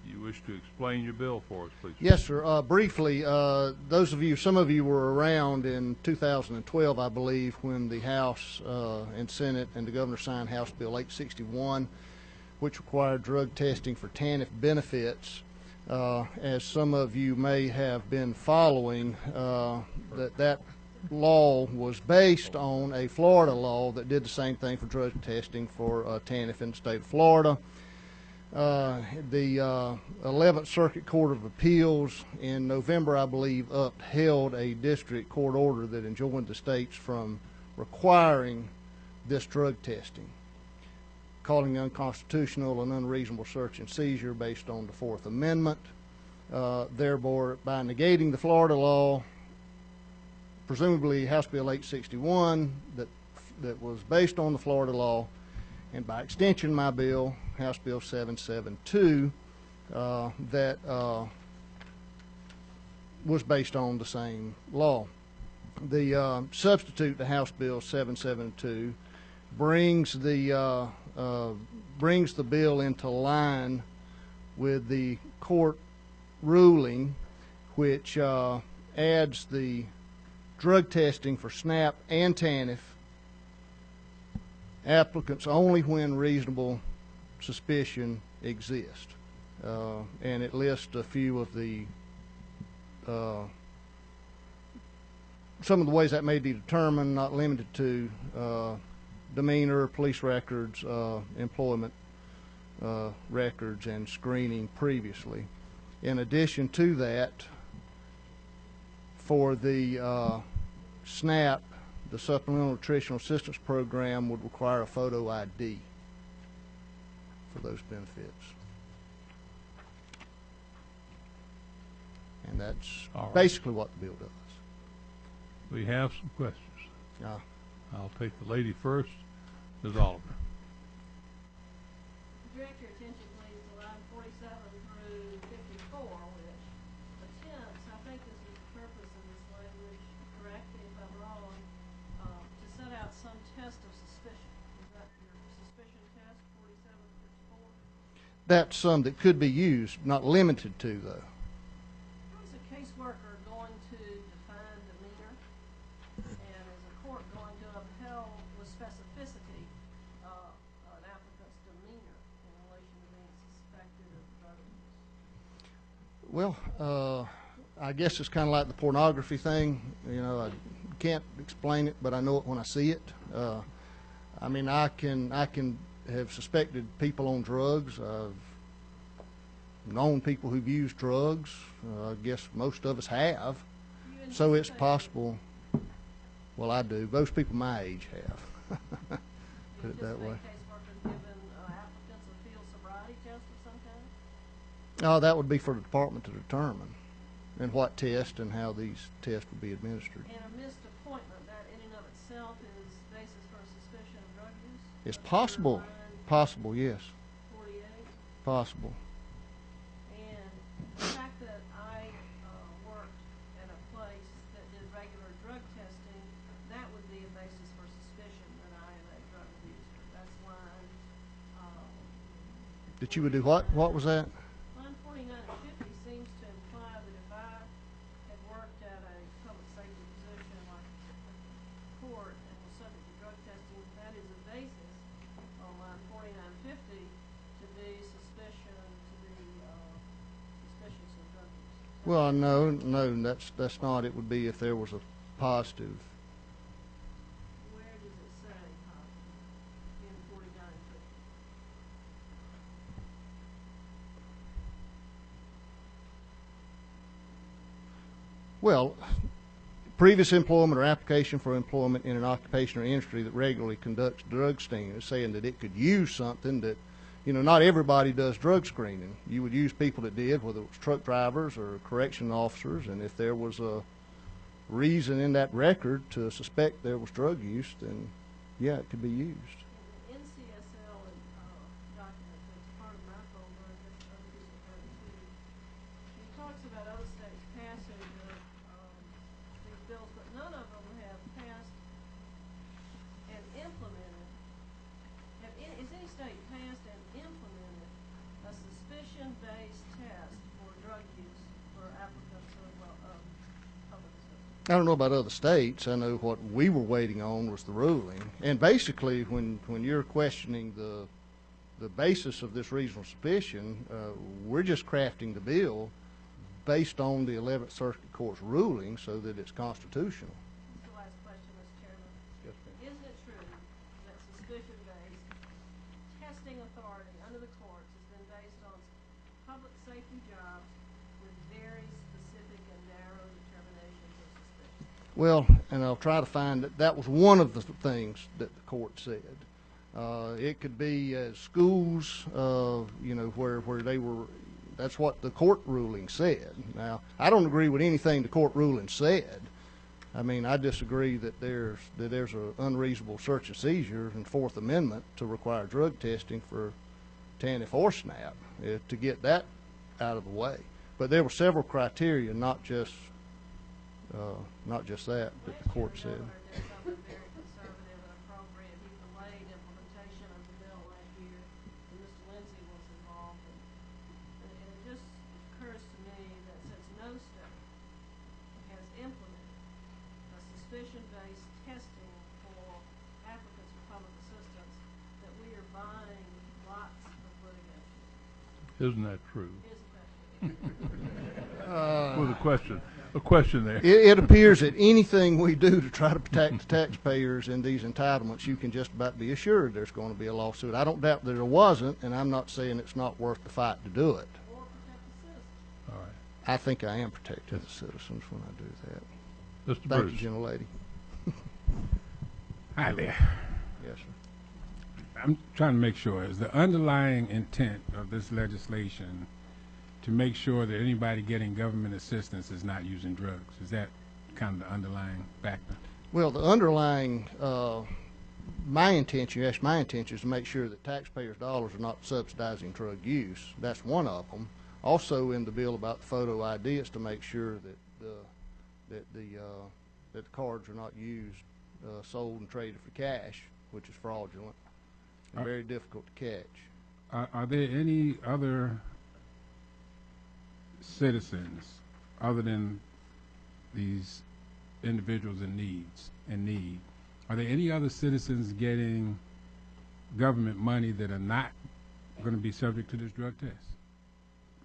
You wish to explain your bill for us, please? Yes, sir. Briefly, some of you were around in 2012, I believe, when the House and Senate and the governor signed House Bill 861, which required drug testing for TANF benefits. As some of you may have been following, that law was based on a Florida law that did the same thing for drug testing for TANF in the state of Florida. The 11th Circuit Court of Appeals in November, I believe, upheld a district court order that enjoined the states from requiring this drug testing, calling unconstitutional and unreasonable search and seizure based on the Fourth Amendment, thereby negating the Florida law, presumably House Bill 861 that was based on the Florida law, and by extension my bill, House Bill 772, that was based on the same law. The substitute to House Bill 772 brings the bill into line with the court ruling, which adds the drug testing for SNAP and TANF applicants only when reasonable suspicion exists, and it lists a few of the some of the ways that may be determined, not limited to demeanor, police records, employment records, and screening previously. In addition to that, for the SNAP, the Supplemental Nutritional Assistance Program would require a photo ID for those benefits. And that's basically what the bill does. We have some questions. I'll take the lady first, Ms. Oliver. Direct your attention, please, to line 47 through 54, which attempts, I think this is the purpose of this language, correct me if I'm wrong, to set out some test of suspicion. Is that your suspicion that's some that could be used, not limited to, though. How is a caseworker going to define demeanor, and is a court going to upheld with specificity an applicant's demeanor in relation to being suspected of drug abuse? Well, I guess it's kind of like the pornography thing. You know, I can't explain it, but I know it when I see it. I mean, I can have suspected people on drugs. I've known people who've used drugs. I guess most of us have. So it's possible. Well, I do. Most people my age have. Put it that way. Caseworkers giving applicants a field sobriety test of some kind? Oh, that would be for the department to determine, and what test and how these tests would be administered. And a missed appointment, that in and of itself is basis for a suspicion of drug use? It's possible. Possible, yes. 48? Possible. And the fact that I worked at a place that did regular drug testing, that would be a basis for suspicion that I am a drug abuser. That's line... That you would do what? What was that? Line 49 and 50 seems to imply that if I had worked at a public safety position like court and was subject to drug testing, that is a basis on line 49 and 50 to be suspicious of drug use. Well, no, that's not. It would be if there was a positive. Where does it say positive in 49 and 50? Well, previous employment or application for employment in an occupation or industry that regularly conducts drug screening is saying that it could use something that, you know, not everybody does drug screening. You would use people that did, whether it was truck drivers or correction officers, and if there was a reason in that record to suspect there was drug use, then yeah, it could be used. The NCSL document that's part of my folder, and other people have it too. It talks about other states passing these bills, but none of them have passed and implemented. Has any state passed and implemented a suspicion-based test for drug use for applicants of public assistance? I don't know about other states. I know what we were waiting on was the ruling. And basically, when you're questioning the basis of this reasonable suspicion, we're just crafting the bill based on the 11th Circuit Court's ruling so that it's constitutional. That's the last question, Mr. Chairman. Yes, ma'am. Isn't it true that suspicion-based testing authority under the courts has been based on public safety jobs with very specific and narrow determinations of suspicion? Well, and I'll try to find that was one of the things that the court said. It could be schools, you know, where they were. That's what the court ruling said. Now, I don't agree with anything the court ruling said. I mean, I disagree that there's an unreasonable search and seizure in Fourth Amendment to require drug testing for TANF or SNAP to get that out of the way. But there were several criteria, not just that the court said. Something very conservative and appropriate. He delayed implementation of the bill last year, and Mr. Lindsay was involved. And it just occurs to me that since no state has implemented a suspicion-based testing for applicants for public assistance, that we are buying lots of litigation. Isn't that true? Isn't that true? With a question there. It appears that anything we do to try to protect the taxpayers in these entitlements, you can just about be assured there's going to be a lawsuit. I don't doubt that there wasn't, and I'm not saying it's not worth the fight to do it. Or protect the citizens. All right. I think I am protecting the citizens when I do that. Mr. Thank Bruce. you, gentlelady. Hi there. Yes, sir. I'm trying to make sure, is the underlying intent of this legislation to make sure that anybody getting government assistance is not using drugs? Is that kind of the underlying factor? Well, the underlying, my intention is to make sure that taxpayers' dollars are not subsidizing drug use. That's one of them. Also in the bill about the photo ID is to make sure that the cards are not used, sold and traded for cash, which is fraudulent and very difficult to catch. Are there any other citizens other than these individuals in need? Are there any other citizens getting government money that are not going to be subject to this drug test?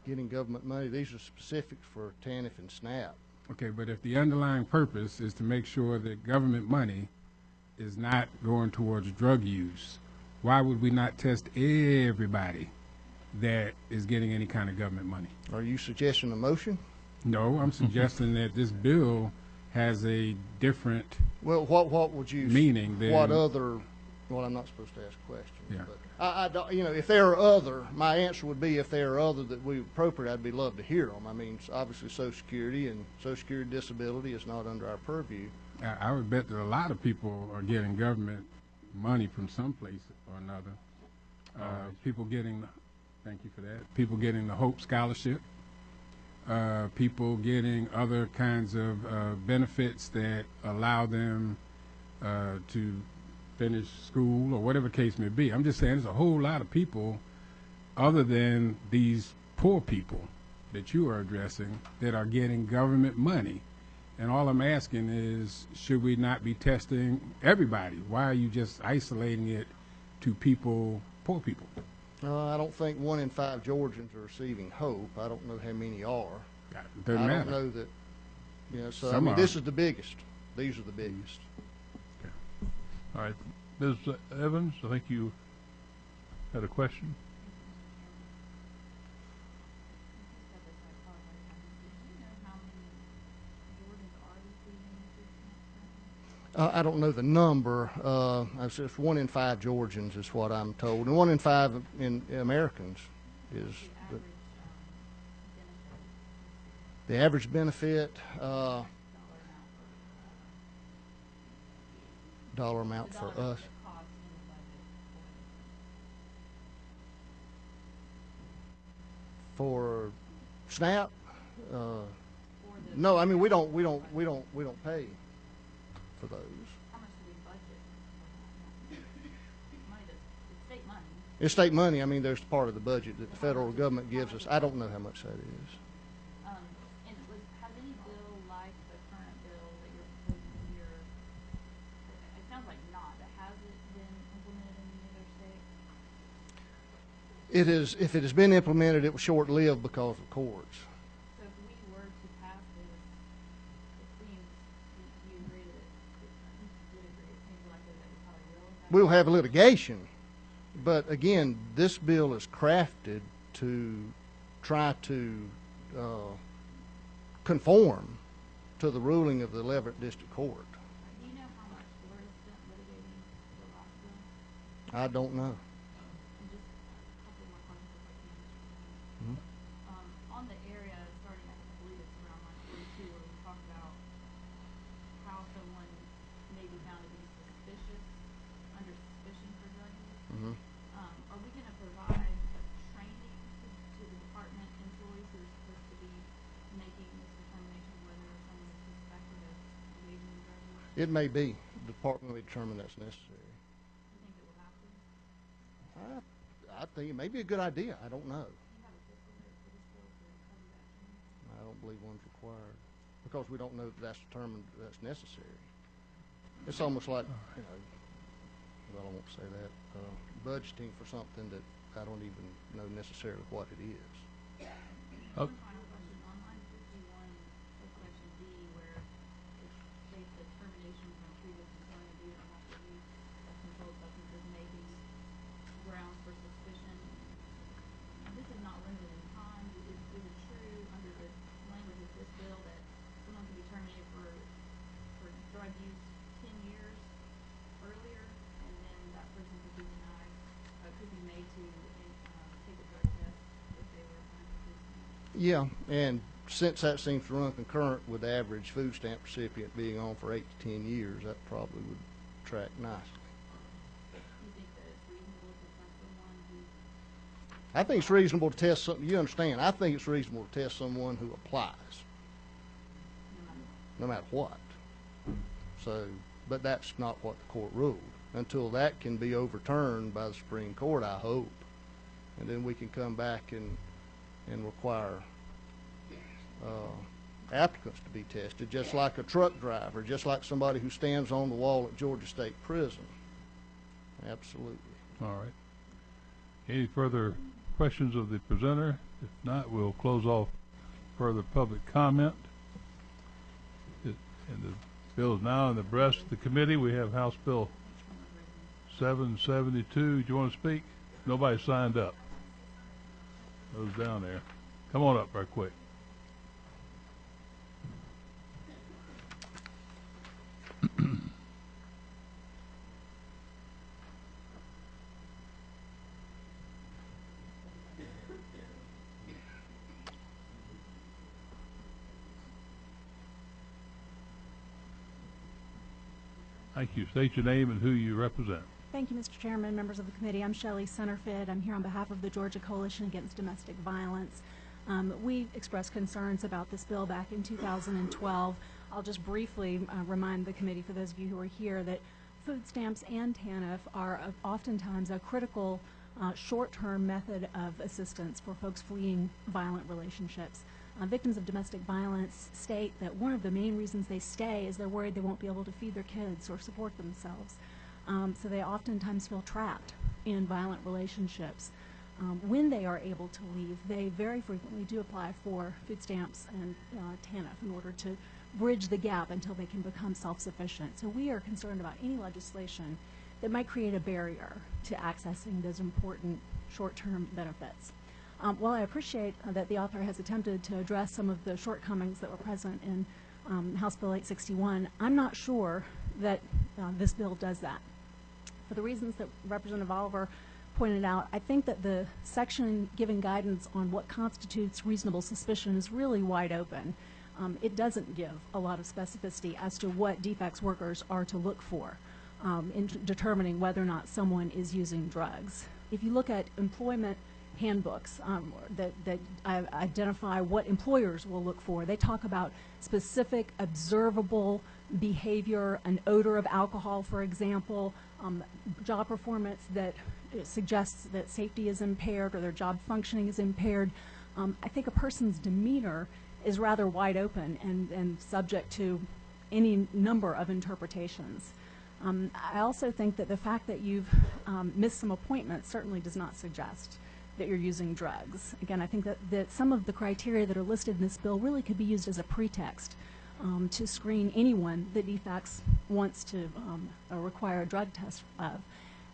Getting government money, these are specifics for TANF and SNAP. Okay, but if the underlying purpose is to make sure that government money is not going towards drug use, why would we not test everybody that is getting any kind of government money? Are you suggesting a motion? No, I'm suggesting that this bill has a different Well, what would you meaning than what other? Well, I'm not supposed to ask questions. Yeah. But I don't, if there are other, my answer would be if there are other that we appropriate, I'd be love to hear them. I mean, obviously, Social Security and Social Security disability is not under our purview. I would bet that a lot of people are getting government money from some place or another. People getting, thank you for that, people getting the Hope Scholarship, people getting other kinds of benefits that allow them to finish school or whatever case may be. I'm just saying there's a whole lot of people other than these poor people that you are addressing that are getting government money. And all I'm asking is, should we not be testing everybody? Why are you just isolating it to people, poor people? I don't think 1 in 5 Georgians are receiving Hope. I don't know how many are. It doesn't I matter. don't know that, so Some I mean, are. this is the biggest. These are the biggest. All right. Ms. Evans, I think you had a question. I don't know the number. It's just 1 in 5 Georgians is what I'm told, and 1 in 5 in Americans is the average benefit. Dollar amount for us. For SNAP, no. I mean, we don't pay for those. How much do we budget? It's state money. It's state money. I mean, there's part of the budget that the federal government gives us. I don't know how much that is. And has any bill like the current bill that you're proposing here, it sounds like not, but has it been implemented in any other state? It is. If it has been implemented, it was short-lived because of courts. So if we were to pass this, it seems, do you agree that, I think you did agree, it seems likely that we probably will? We'll have litigation, but again, this bill is crafted to try to conform to the ruling of the 11th District Court. Do you know how much Florida spent litigating the last bill? I don't know. And just a couple more questions if I can, Mr. Chairman. On the area, starting at, I believe it's around line 42, where we talk about how someone may be found to be suspicious, under suspicion for drug use. Are we going to provide training to the department employees who are supposed to be making this determination whether someone is suspected of engaging in drug use? It may be. The department may determine that's necessary. Do you think it will have to? I think it may be a good idea. I don't know. Do you have a fiscal rate for this bill to cover that training? I don't believe one's required because we don't know that that's determined that's necessary. It's almost like, well, I won't say that, budgeting for something that I don't even know necessarily what it is. Oh. One final question. On line 51, subsection D, where it states that termination from previous employment due to unlawful use of controlled substances may be grounds for suspicion. This is not limited in time. Is it true under the language of this bill that someone can be terminated for drug use 10 years earlier, and then that person could be denied, could be made to take a drug test if they were found to be innocent? Yeah, and since that seems to run concurrent with the average food stamp recipient being on for 8 to 10 years, that probably would track nicely. You think that it's reasonable to test someone who? I think it's reasonable to test something. You understand? I think it's reasonable to test someone who applies, no matter what. So, but that's not what the court ruled. Until that can be overturned by the Supreme Court, I hope, and then we can come back and require applicants to be tested, just like a truck driver, just like somebody who stands on the wall at Georgia State Prison. Absolutely. All right. Any further questions of the presenter? If not, we'll close off further public comment. And the bill is now in the breast of the committee. We have House Bill 772. Do you want to speak? Nobody signed up. Those down there. Come on up right quick. Thank you. State your name and who you represent. Thank you, Mr. Chairman, members of the committee. I'm Shelley Centerfit. I'm here on behalf of the Georgia Coalition Against Domestic Violence. We expressed concerns about this bill back in 2012. I'll just briefly remind the committee, for those of you who are here, that food stamps and TANF are oftentimes a critical short-term method of assistance for folks fleeing violent relationships. Victims of domestic violence state that one of the main reasons they stay is they're worried they won't be able to feed their kids or support themselves. So they oftentimes feel trapped in violent relationships. When they are able to leave, they very frequently do apply for food stamps and TANF in order to bridge the gap until they can become self-sufficient. So we are concerned about any legislation that might create a barrier to accessing those important short-term benefits. While I appreciate that the author has attempted to address some of the shortcomings that were present in House Bill 861, I'm not sure that this bill does that. For the reasons that Representative Oliver pointed out, I think that the section giving guidance on what constitutes reasonable suspicion is really wide open. It doesn't give a lot of specificity as to what defects workers are to look for in determining whether or not someone is using drugs. If you look at employment handbooks that identify what employers will look for, they talk about specific observable behavior, an odor of alcohol, for example, job performance that suggests that safety is impaired or their job functioning is impaired. I think a person's demeanor is rather wide open and subject to any number of interpretations. I also think that the fact that you've missed some appointments certainly does not suggest that you're using drugs. Again, I think that some of the criteria that are listed in this bill really could be used as a pretext to screen anyone that DFACS wants to require a drug test of.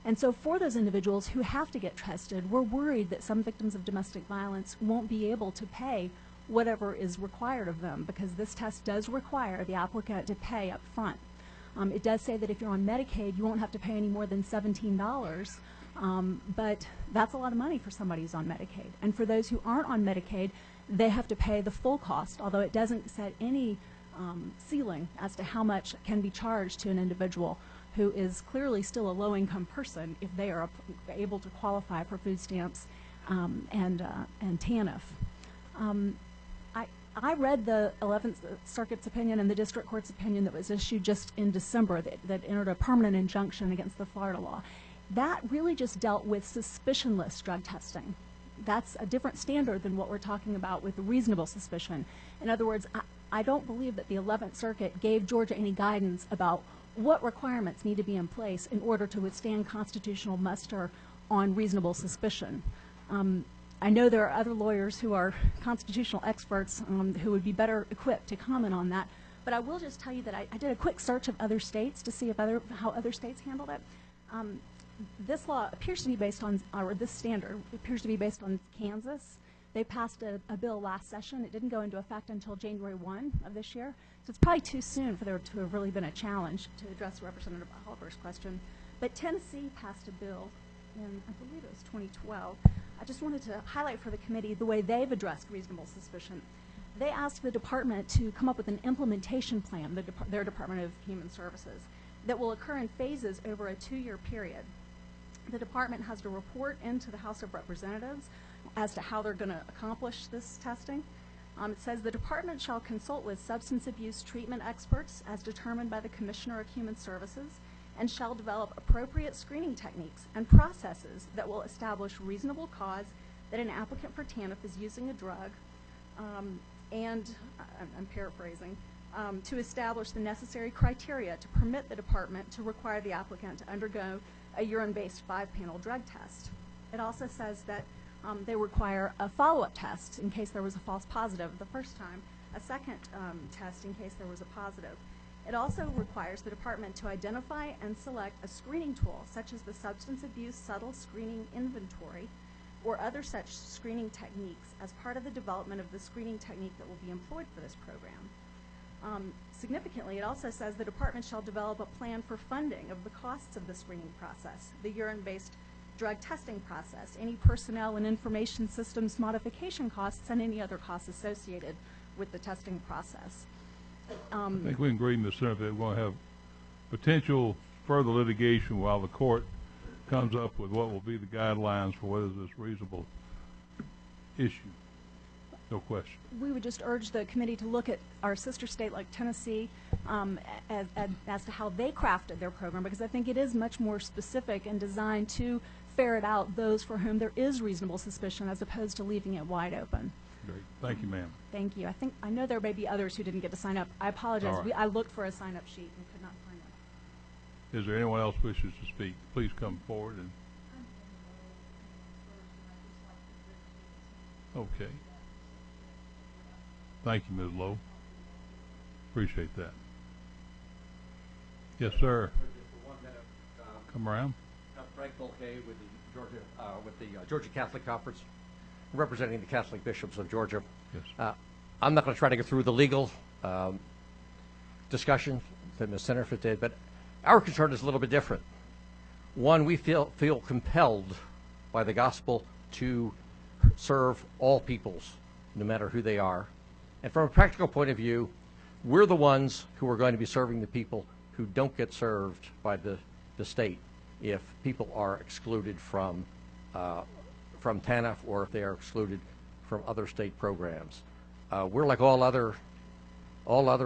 And so for those individuals who have to get tested, we're worried that some victims of domestic violence won't be able to pay whatever is required of them, because this test does require the applicant to pay up front. It does say that if you're on Medicaid, you won't have to pay any more than $17, but that's a lot of money for somebody who's on Medicaid. And for those who aren't on Medicaid, they have to pay the full cost, although it doesn't set any ceiling as to how much can be charged to an individual who is clearly still a low-income person if they are able to qualify for food stamps and TANF. I read the 11th Circuit's opinion and the District Court's opinion that was issued just in December that entered a permanent injunction against the Florida law. That really just dealt with suspicionless drug testing. That's a different standard than what we're talking about with reasonable suspicion. In other words, I don't believe that the 11th Circuit gave Georgia any guidance about what requirements need to be in place in order to withstand constitutional muster on reasonable suspicion. I know there are other lawyers who are constitutional experts who would be better equipped to comment on that, but I will just tell you that I did a quick search of other states to see if how other states handled it. This law appears to be based on, or this standard appears to be based on Kansas. They passed a bill last session. It didn't go into effect until January 1 of this year, so it's probably too soon for there to have really been a challenge to address Representative Oliver's question. But Tennessee passed a bill in, I believe it was 2012. I just wanted to highlight for the committee the way they've addressed reasonable suspicion. They asked the department to come up with an implementation plan, their Department of Human Services, that will occur in phases over a 2-year period. The department has to report into the House of Representatives as to how they're going to accomplish this testing. It says the department shall consult with substance abuse treatment experts as determined by the Commissioner of Human Services and shall develop appropriate screening techniques and processes that will establish reasonable cause that an applicant for TANF is using a drug, and I'm paraphrasing, to establish the necessary criteria to permit the department to require the applicant to undergo a urine-based 5-panel drug test. It also says that they require a follow-up test in case there was a false positive the first time, a second test in case there was a positive. It also requires the department to identify and select a screening tool, such as the Substance Abuse Subtle Screening Inventory, or other such screening techniques as part of the development of the screening technique that will be employed for this program. Significantly, it also says the department shall develop a plan for funding of the costs of the screening process, the urine-based drug testing process, any personnel and information systems modification costs, and any other costs associated with the testing process. I think we can agree, Ms. Senator, that we're going to have potential further litigation while the court comes up with what will be the guidelines for whether this is a reasonable issue. No question. We would just urge the committee to look at our sister state like Tennessee as to how they crafted their program, because I think it is much more specific and designed to ferret out those for whom there is reasonable suspicion as opposed to leaving it wide open. Great. Thank you, ma'am. Thank you. I know there may be others who didn't get to sign up. I apologize. All right. I looked for a sign-up sheet and could not find it. Is there anyone else wishes to speak? Please come forward. And okay. Thank you, Ms. Lowe. Appreciate that. Yes, sir. Come around. Frank Mulcahy with the Georgia Catholic Conference, representing the Catholic bishops of Georgia. Yes. I'm not going to try to go through the legal discussion that Ms. Senator did, but our concern is a little bit different. One, we feel compelled by the gospel to serve all peoples, no matter who they are. And from a practical point of view, we're the ones who are going to be serving the people who don't get served by the state if people are excluded from TANF or if they are excluded from other state programs. We're like all other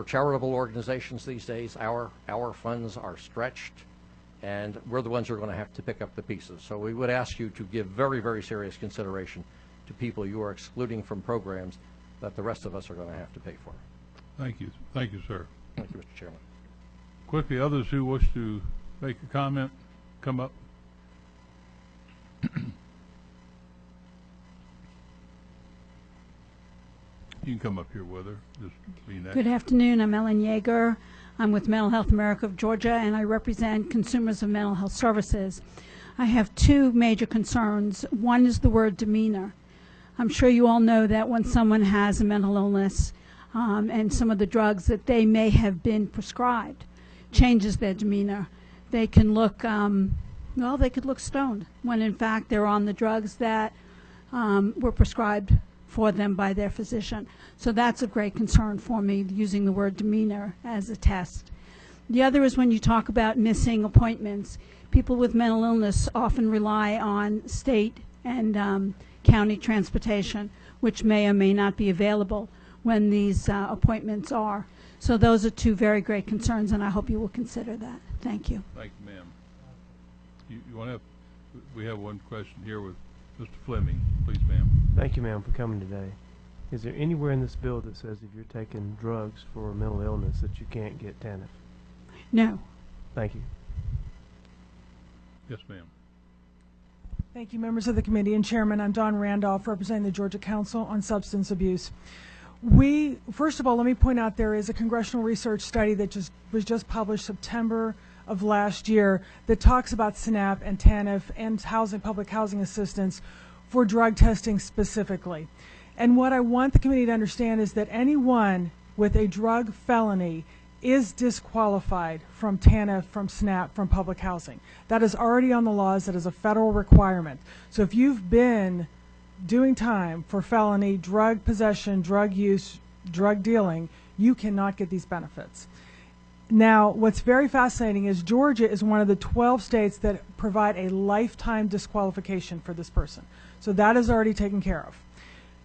charitable organizations these days. Our funds are stretched, and we're the ones who are going to have to pick up the pieces. So we would ask you to give very, very serious consideration to people you are excluding from programs that the rest of us are going to have to pay for. Thank you. Thank you, sir. Thank you, Mr. Chairman. Quickly, others who wish to make a comment, come up. You can come up here with her. Just be next. Good afternoon. I'm Ellen Yeager. I'm with Mental Health America of Georgia, and I represent consumers of mental health services. I have two major concerns. One is the word demeanor. I'm sure you all know that when someone has a mental illness and some of the drugs that they may have been prescribed changes their demeanor. They can look, well, they could look stoned when in fact they're on the drugs that were prescribed for them by their physician. So that's a great concern for me, using the word demeanor as a test. The other is when you talk about missing appointments. People with mental illness often rely on state and county transportation, which may or may not be available when these appointments are. So those are two very great concerns, and I hope you will consider that. Thank you. Thank you, ma'am. You want to? We have one question here with Mr. Fleming. Please, ma'am. Thank you, ma'am, for coming today. Is there anywhere in this bill that says if you're taking drugs for a mental illness that you can't get TANF? No. Thank you. Yes, ma'am. Thank you, members of the committee and chairman. I'm Dawn Randolph, representing the Georgia Council on Substance Abuse. First of all, let me point out there is a congressional research study that was just published September of last year that talks about SNAP and TANF and public housing assistance for drug testing specifically. And what I want the committee to understand is that anyone with a drug felony is disqualified from TANF, from SNAP, from public housing. That is already on the laws. That is a federal requirement. So if you've been doing time for felony drug possession, drug use, drug dealing, you cannot get these benefits. Now, what's very fascinating is Georgia is one of the 12 states that provide a lifetime disqualification for this person. So that is already taken care of.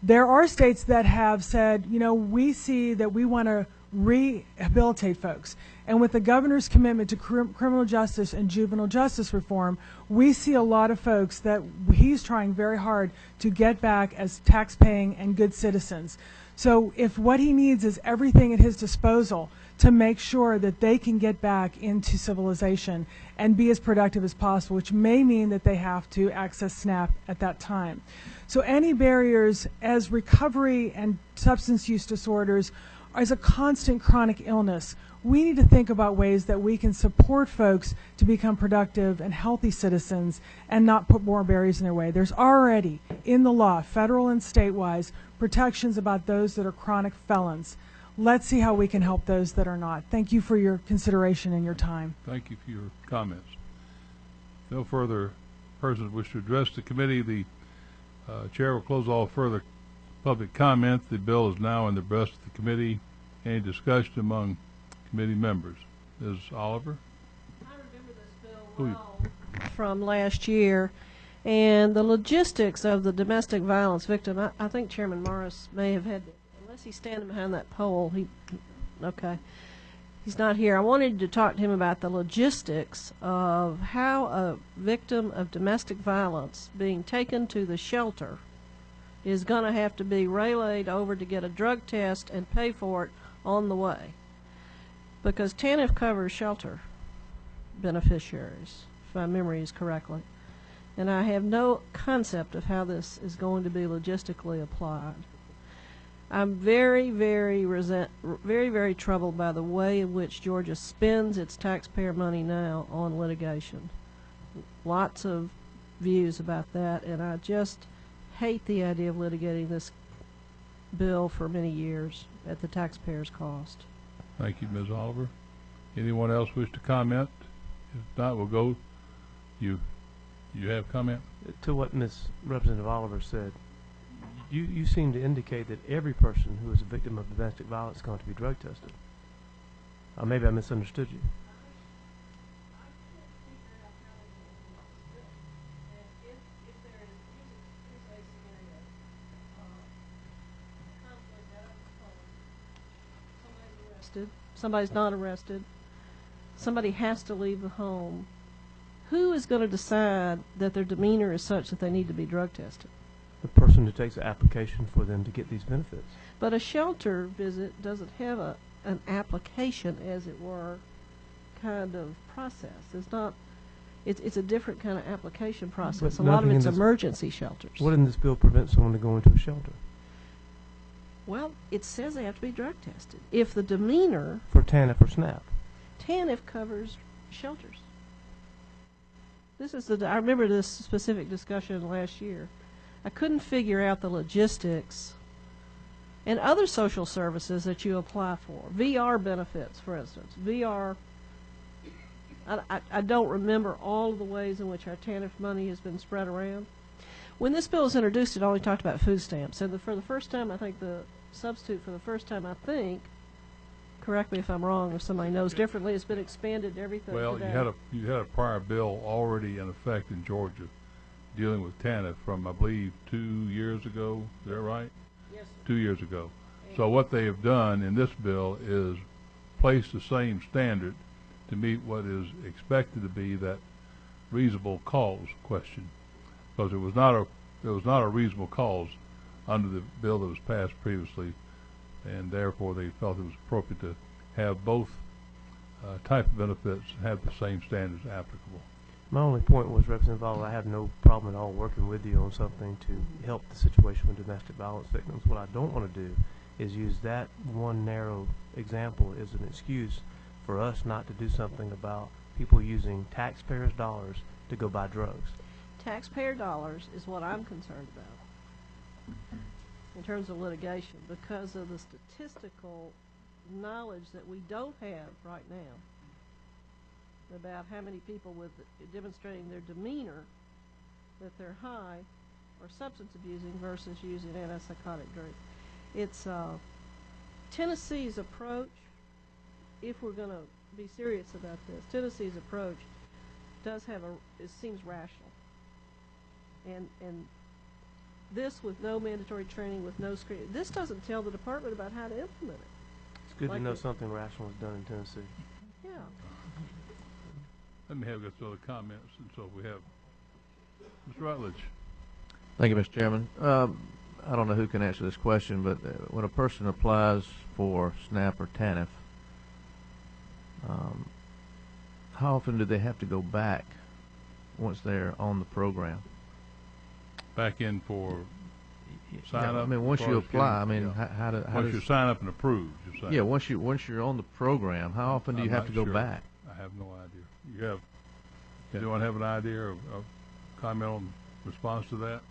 There are states that have said, you know, we see that we want to rehabilitate folks. And with the governor's commitment to criminal justice and juvenile justice reform, we see a lot of folks that he's trying very hard to get back as tax-paying and good citizens. So if what he needs is everything at his disposal to make sure that they can get back into civilization and be as productive as possible, which may mean that they have to access SNAP at that time. So any barriers, as recovery and substance use disorders is a constant chronic illness, we need to think about ways that we can support folks to become productive and healthy citizens and not put more barriers in their way. There's already in the law, federal and state-wise, protections about those that are chronic felons. Let's see how we can help those that are not. Thank you for your consideration and your time. Thank you for your comments. No further persons wish to address the committee. The chair will close all further public comment. The bill is now in the breast of the committee. Any discussion among committee members? Ms. Oliver? I remember this bill well from last year, and the logistics of the domestic violence victim, I think Chairman Morris may have had, unless he's standing behind that pole, okay, he's not here. I wanted to talk to him about the logistics of how a victim of domestic violence being taken to the shelter is going to have to be relayed over to get a drug test and pay for it on the way. Because TANF covers shelter beneficiaries, if my memory is correctly. And I have no concept of how this is going to be logistically applied. I'm very, very troubled by the way in which Georgia spends its taxpayer money now on litigation. Lots of views about that, and I just hate the idea of litigating this bill for many years at the taxpayer's cost. Thank you, Ms. Oliver. Anyone else wish to comment? If not, we'll go. You have comment? To what Ms. Representative Oliver said, you seem to indicate that every person who is a victim of domestic violence is going to be drug tested. Maybe I misunderstood you. Somebody's not arrested, somebody has to leave the home. Who is going to decide that their demeanor is such that they need to be drug tested? The person who takes the application for them to get these benefits. But a shelter visit doesn't have an application, as it were, kind of process. It's not. It's a different kind of application process. A lot of it's emergency shelters. What in this bill prevents someone from going to a shelter? Well, it says they have to be drug tested. If the demeanor... For TANF or SNAP? TANF covers shelters. I remember this specific discussion last year. I couldn't figure out the logistics and other social services that you apply for. VR benefits, for instance. VR... I don't remember all of the ways in which our TANF money has been spread around. When this bill was introduced, it only talked about food stamps. And for the first time, I think the substitute for the first time, correct me if I'm wrong, if somebody knows differently, it's been expanded to everything. Well, today. you had a prior bill already in effect in Georgia dealing with TANF from, I believe, 2 years ago. Is that right? Yes, sir. 2 years ago. So what they have done in this bill is place the same standard to meet what is expected to be that reasonable cause question, because it was not a reasonable cause under the bill that was passed previously, and therefore they felt it was appropriate to have both type of benefits have the same standards applicable. My only point was, Representative Oliver, I have no problem at all working with you on something to help the situation with domestic violence victims. What I don't want to do is use that one narrow example as an excuse for us not to do something about people using taxpayers' dollars to go buy drugs. Taxpayer dollars is what I'm concerned about in terms of litigation, because of the statistical knowledge that we don't have right now about how many people with demonstrating their demeanor that they're high or substance abusing versus using antipsychotic drugs. It's Tennessee's approach, if we're going to be serious about this, Tennessee's approach does have it seems rational. And this with no mandatory training, with no screening. This doesn't tell the department about how to implement it. It's good Like to know it- something rational is done in Tennessee. Yeah. Let me have some other comments, and so we have Mr. Rutledge. Thank you, Mr. Chairman. I don't know who can answer this question, but when a person applies for SNAP or TANF, how often do they have to go back once they're on the program? Back in for sign Yeah, up. I mean, once as far you as apply, I getting- mean, yeah. how Once does you sign up and approved, you're saying. Yeah, once you're on the program, how often do you I'm have to not go sure. back? I have no idea. You have, does anyone have an idea or comment on response to that?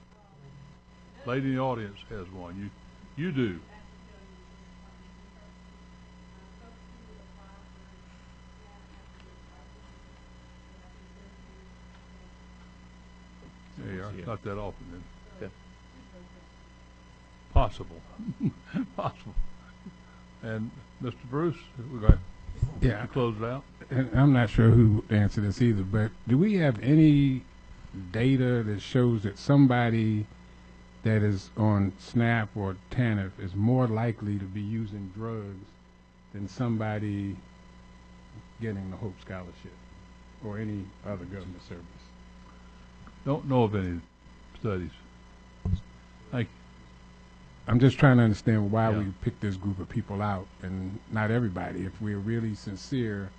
Lady in the audience has one. You do. There you are. Yeah. Not that often then. Okay. Possible. Possible. And Mr. Bruce, we're going to close it out. And I'm not sure who answered this either, but do we have any data that shows that somebody that is on SNAP or TANF is more likely to be using drugs than somebody getting the Hope Scholarship or any other government service? Don't know of any studies. Thank you. I'm just trying to understand why Yeah. we picked this group of people out and not everybody. If we're really sincere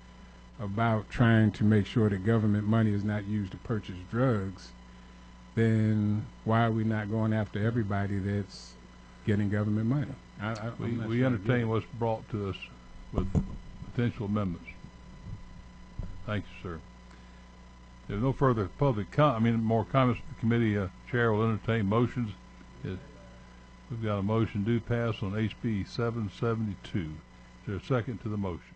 about trying to make sure that government money is not used to purchase drugs, then why are we not going after everybody that's getting government money? I'm not We sure I get entertain it. what's brought to us with potential amendments. Thank you, sir. There's no further more comments from the committee. Chair will entertain motions. We've got a motion due pass on HB 772. Is there a second to the motion?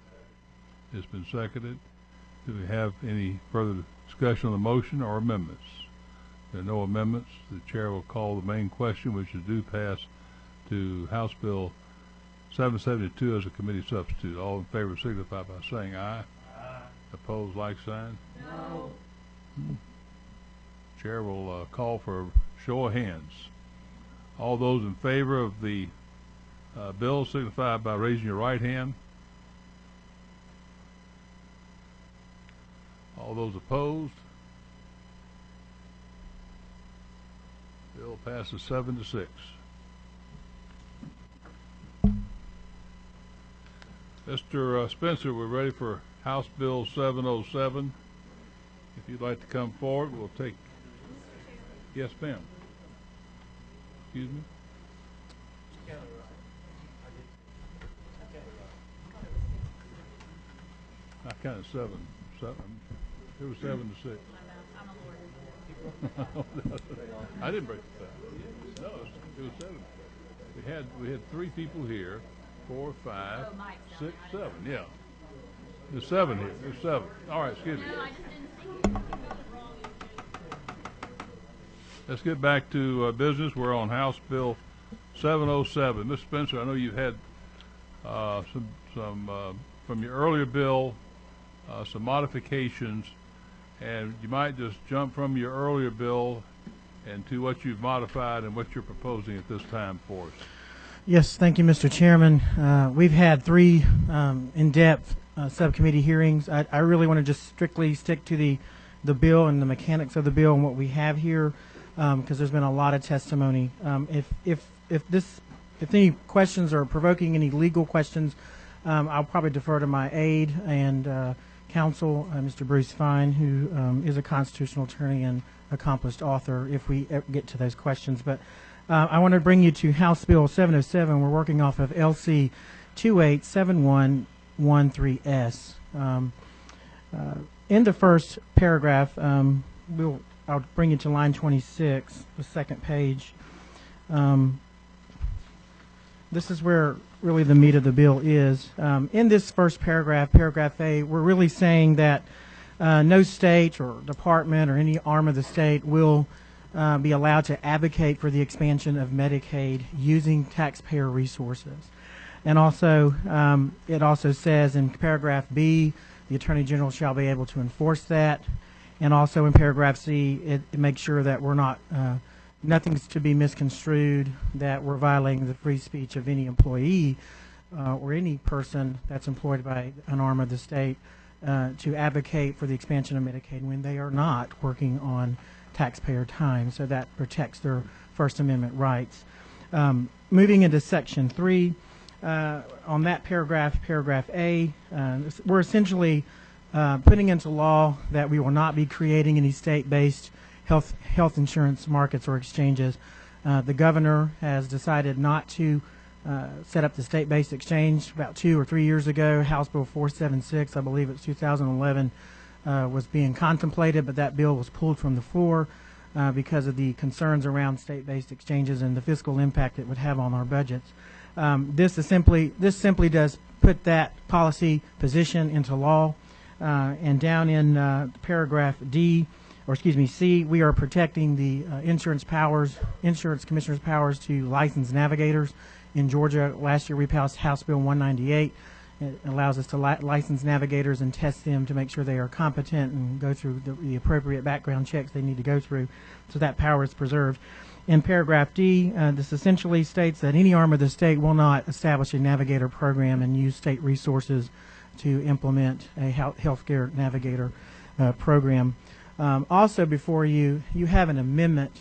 It's been seconded. Do we have any further discussion on the motion or amendments? There are no amendments. The chair will call the main question, which is due pass to House Bill 772 as a committee substitute. All in favor signify by saying aye. Aye. Opposed, like sign? No. Chair will call for a show of hands. All those in favor of the bill signify by raising your right hand. All those opposed? Bill passes 7-6. Mr. Spencer, we're ready for House Bill 707. If you'd like to come forward, we'll take. Yes, ma'am. Excuse me? I counted seven. It was 7-6. I didn't break the tie. No, it was 7. We had 3 people here, 4, 5, 6, 7. Yeah. There's 7 here. There's 7. All right, excuse me. Let's get back to business. We're on House Bill 707. Mr. Spencer, I know you've had some from your earlier bill, some modifications, and you might just jump from your earlier bill and to what you've modified and what you're proposing at this time for us. Yes, thank you, Mr. Chairman. We've had 3 in-depth subcommittee hearings. I really want to just strictly stick to the bill and the mechanics of the bill and what we have here, because there's been a lot of testimony. If any questions are provoking any legal questions, I'll probably defer to my aide and counsel, Mr. Bruce Fine, who is a constitutional attorney and accomplished author, if we get to those questions. But I want to bring you to House Bill 707. We're working off of LC 287113S. In the first paragraph, I'll bring you to line 26, the second page. This is where really the meat of the bill is. In this first paragraph, paragraph A, we're really saying that no state or department or any arm of the state will be allowed to advocate for the expansion of Medicaid using taxpayer resources. And also, it also says in paragraph B, the Attorney General shall be able to enforce that. And also in paragraph C, it makes sure that we're not nothing's to be misconstrued that we're violating the free speech of any employee or any person that's employed by an arm of the state to advocate for the expansion of Medicaid when they are not working on taxpayer time. So that protects their First Amendment rights. Moving into Section 3, on that paragraph, paragraph A, we're essentially putting into law that we will not be creating any state-based health insurance markets or exchanges. The governor has decided not to set up the state-based exchange. About 2 or 3 years ago, House Bill 476, I believe it's 2011, was being contemplated, but that bill was pulled from the floor because of the concerns around state-based exchanges and the fiscal impact it would have on our budgets. This simply does put that policy position into law. And down in paragraph C, we are protecting the insurance commissioner's powers to license navigators. In Georgia, last year we passed House Bill 198. It allows us to license navigators and test them to make sure they are competent and go through the appropriate background checks they need to go through, so that power is preserved. In paragraph D, this essentially states that any arm of the state will not establish a navigator program and use state resources to implement a healthcare navigator program. Also before you, you have an amendment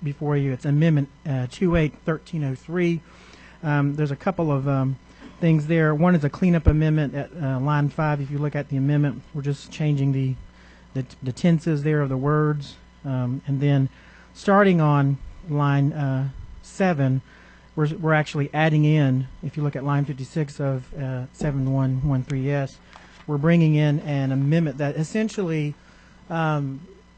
before you. It's Amendment 28-1303. There's a couple of things there. One is a cleanup amendment at line 5. If you look at the amendment, we're just changing the tenses there of the words. And then starting on line 7, we're actually adding in, if you look at line 56 of 7113S, we're bringing in an amendment that essentially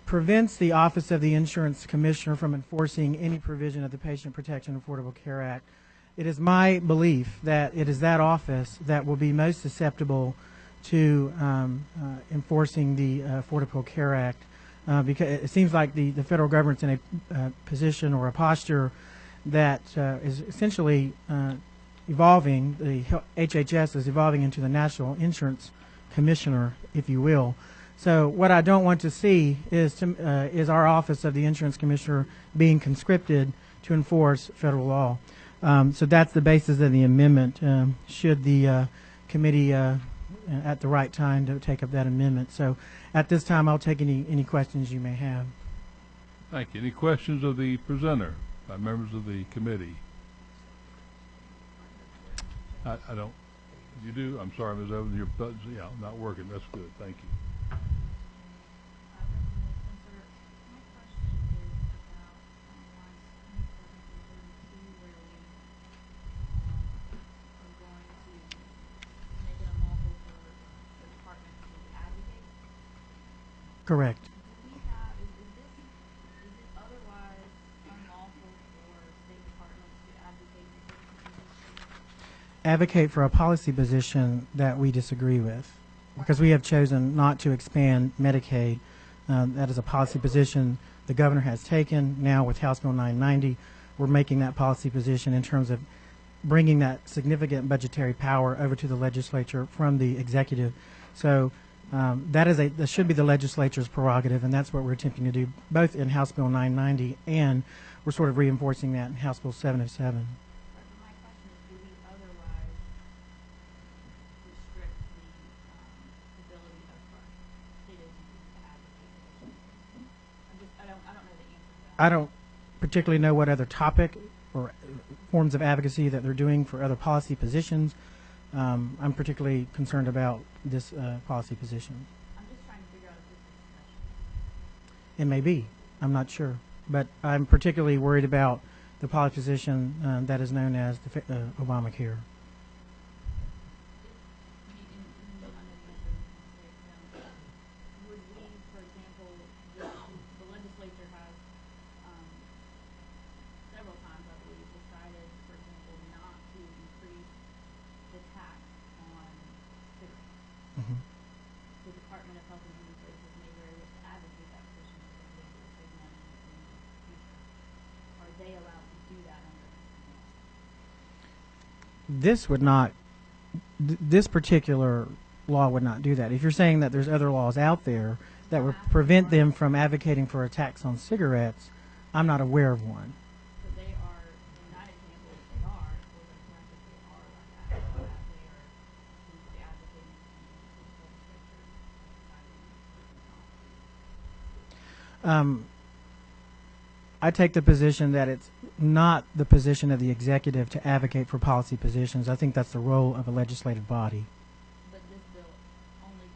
prevents the Office of the Insurance Commissioner from enforcing any provision of the Patient Protection and Affordable Care Act. It is my belief that it is that office that will be most susceptible to enforcing the Affordable Care Act because it seems like the federal government's in a position or a posture that is essentially evolving. The HHS is evolving into the National Insurance Commissioner, if you will. So what I don't want to see is our Office of the Insurance Commissioner being conscripted to enforce federal law. So that's the basis of the amendment. Should the committee at the right time to take up that amendment. So at this time, I'll take any questions you may have. Thank you. Any questions of the presenter by members of the committee? I don't. You do? I'm sorry, Ms. Evans. Your buttons, yeah, not working. That's good. Thank you. Correct. Is it otherwise unlawful for State Departments to Advocate for a policy position that we disagree with, because we have chosen not to expand Medicaid. That is a policy position the governor has taken. Now with House Bill 990, we're making that policy position in terms of bringing that significant budgetary power over to the legislature from the executive. So that should be the legislature's prerogative, and that's what we're attempting to do, both in House Bill 990 and we're sort of reinforcing that in House Bill 707. My question is, do we otherwise restrict the ability of state agencies to advocate? I don't know the answer to that. I don't particularly know what other topic or forms of advocacy that they're doing for other policy positions. I'm particularly concerned about this policy position. I'm just trying to figure out if this is discussion. It may be. I'm not sure. But I'm particularly worried about the policy position that is known as Obamacare. Would we, for example, the legislature has several times, I believe, decided, for example, not to increase the tax on cigarettes. The Department of Health and Human Services may very well advocate that position because they will save money in the future. Are they allowed to do that under this law? This would not, this particular law would not do that. If you're saying that there's other laws out there that would prevent them from advocating for a tax on cigarettes, I'm not aware of one. So they are, in that example, if they are, or the fact that they are like that, they are essentially advocating for I take the position that it's not the position of the executive to advocate for policy positions. I think that's the role of a legislative body. But this bill only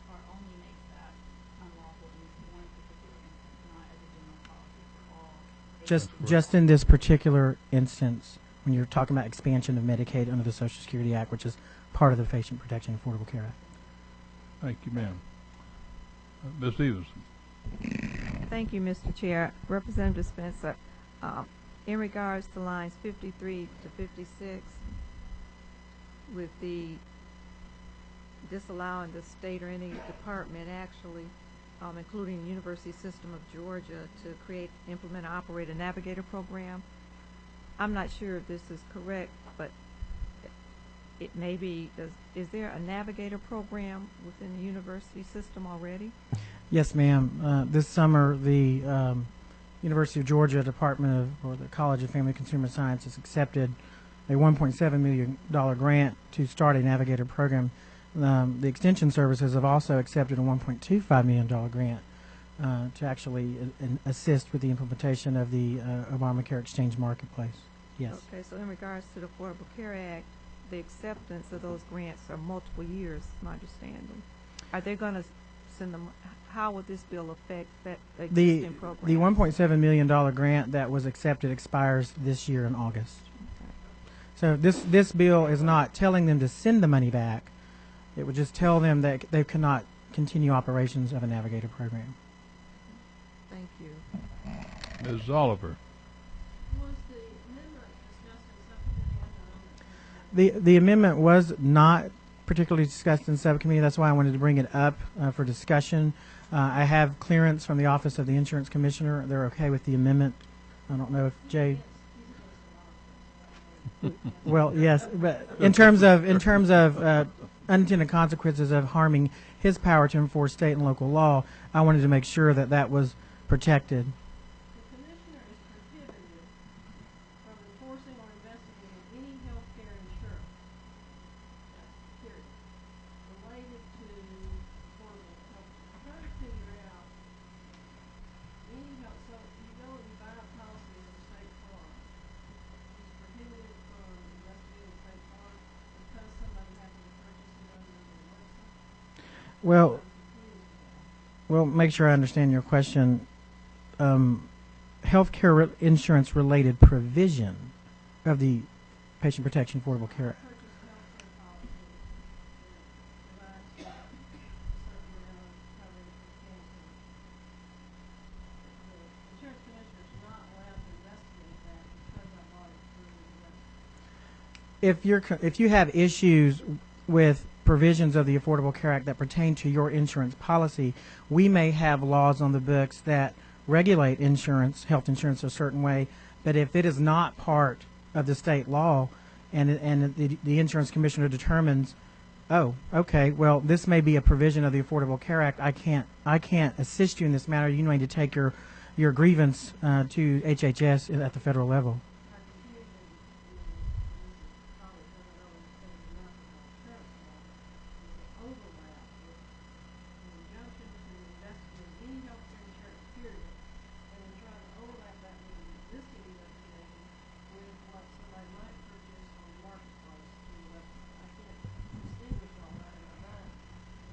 makes that unlawful in one particular instance, not as a general policy for all. Just in this particular instance, when you're talking about expansion of Medicaid under the Social Security Act, which is part of the Patient Protection and Affordable Care Act. Thank you, ma'am. Ms. Stevenson. Thank you, Mr. Chair. Representative Spencer, in regards to lines 53 to 56, with the disallowing the state or any department actually, including the University System of Georgia, to create, implement, and operate a navigator program, I'm not sure if this is correct, but it may be. Is there a navigator program within the university system already? Yes, ma'am. This summer, the University of Georgia Department of, or the College of Family and Consumer Sciences accepted a $1.7 million grant to start a navigator program. The Extension Services have also accepted a $1.25 million grant to actually assist with the implementation of the Obamacare Exchange Marketplace. Yes. Okay, so in regards to the Affordable Care Act, the acceptance of those grants are multiple years, my understanding. Are they going to send them? How will this bill affect that existing program? The $1.7 million grant that was accepted expires this year in August. So this bill is not telling them to send the money back. It would just tell them that they cannot continue operations of a navigator program. Thank you. Ms. Oliver. Was the amendment discussed in subcommittee? The amendment was not particularly discussed in subcommittee. That's why I wanted to bring it up for discussion. I have clearance from the Office of the Insurance Commissioner. They're okay with the amendment. I don't know if Jay. Well, yes, but in terms of unintended consequences of harming his power to enforce state and local law, I wanted to make sure that that was protected. The commissioner is prohibited from enforcing or investigating any health care insurance, period, related to affordable health care. I'm trying to figure out any health, so you go and you buy a policy with a state farm. It's prohibited from investigating state farm because somebody happened to purchase it under the website. Well, make sure I understand your question. Healthcare insurance related provision of the Patient Protection Affordable Care Act. If you have issues with provisions of the Affordable Care Act that pertain to your insurance policy, we may have laws on the books that regulate insurance, health insurance a certain way, but if it is not part of the state law and the insurance commissioner determines, oh, okay, well, this may be a provision of the Affordable Care Act, I can't assist you in this matter, you need to take your grievance to HHS at the federal level.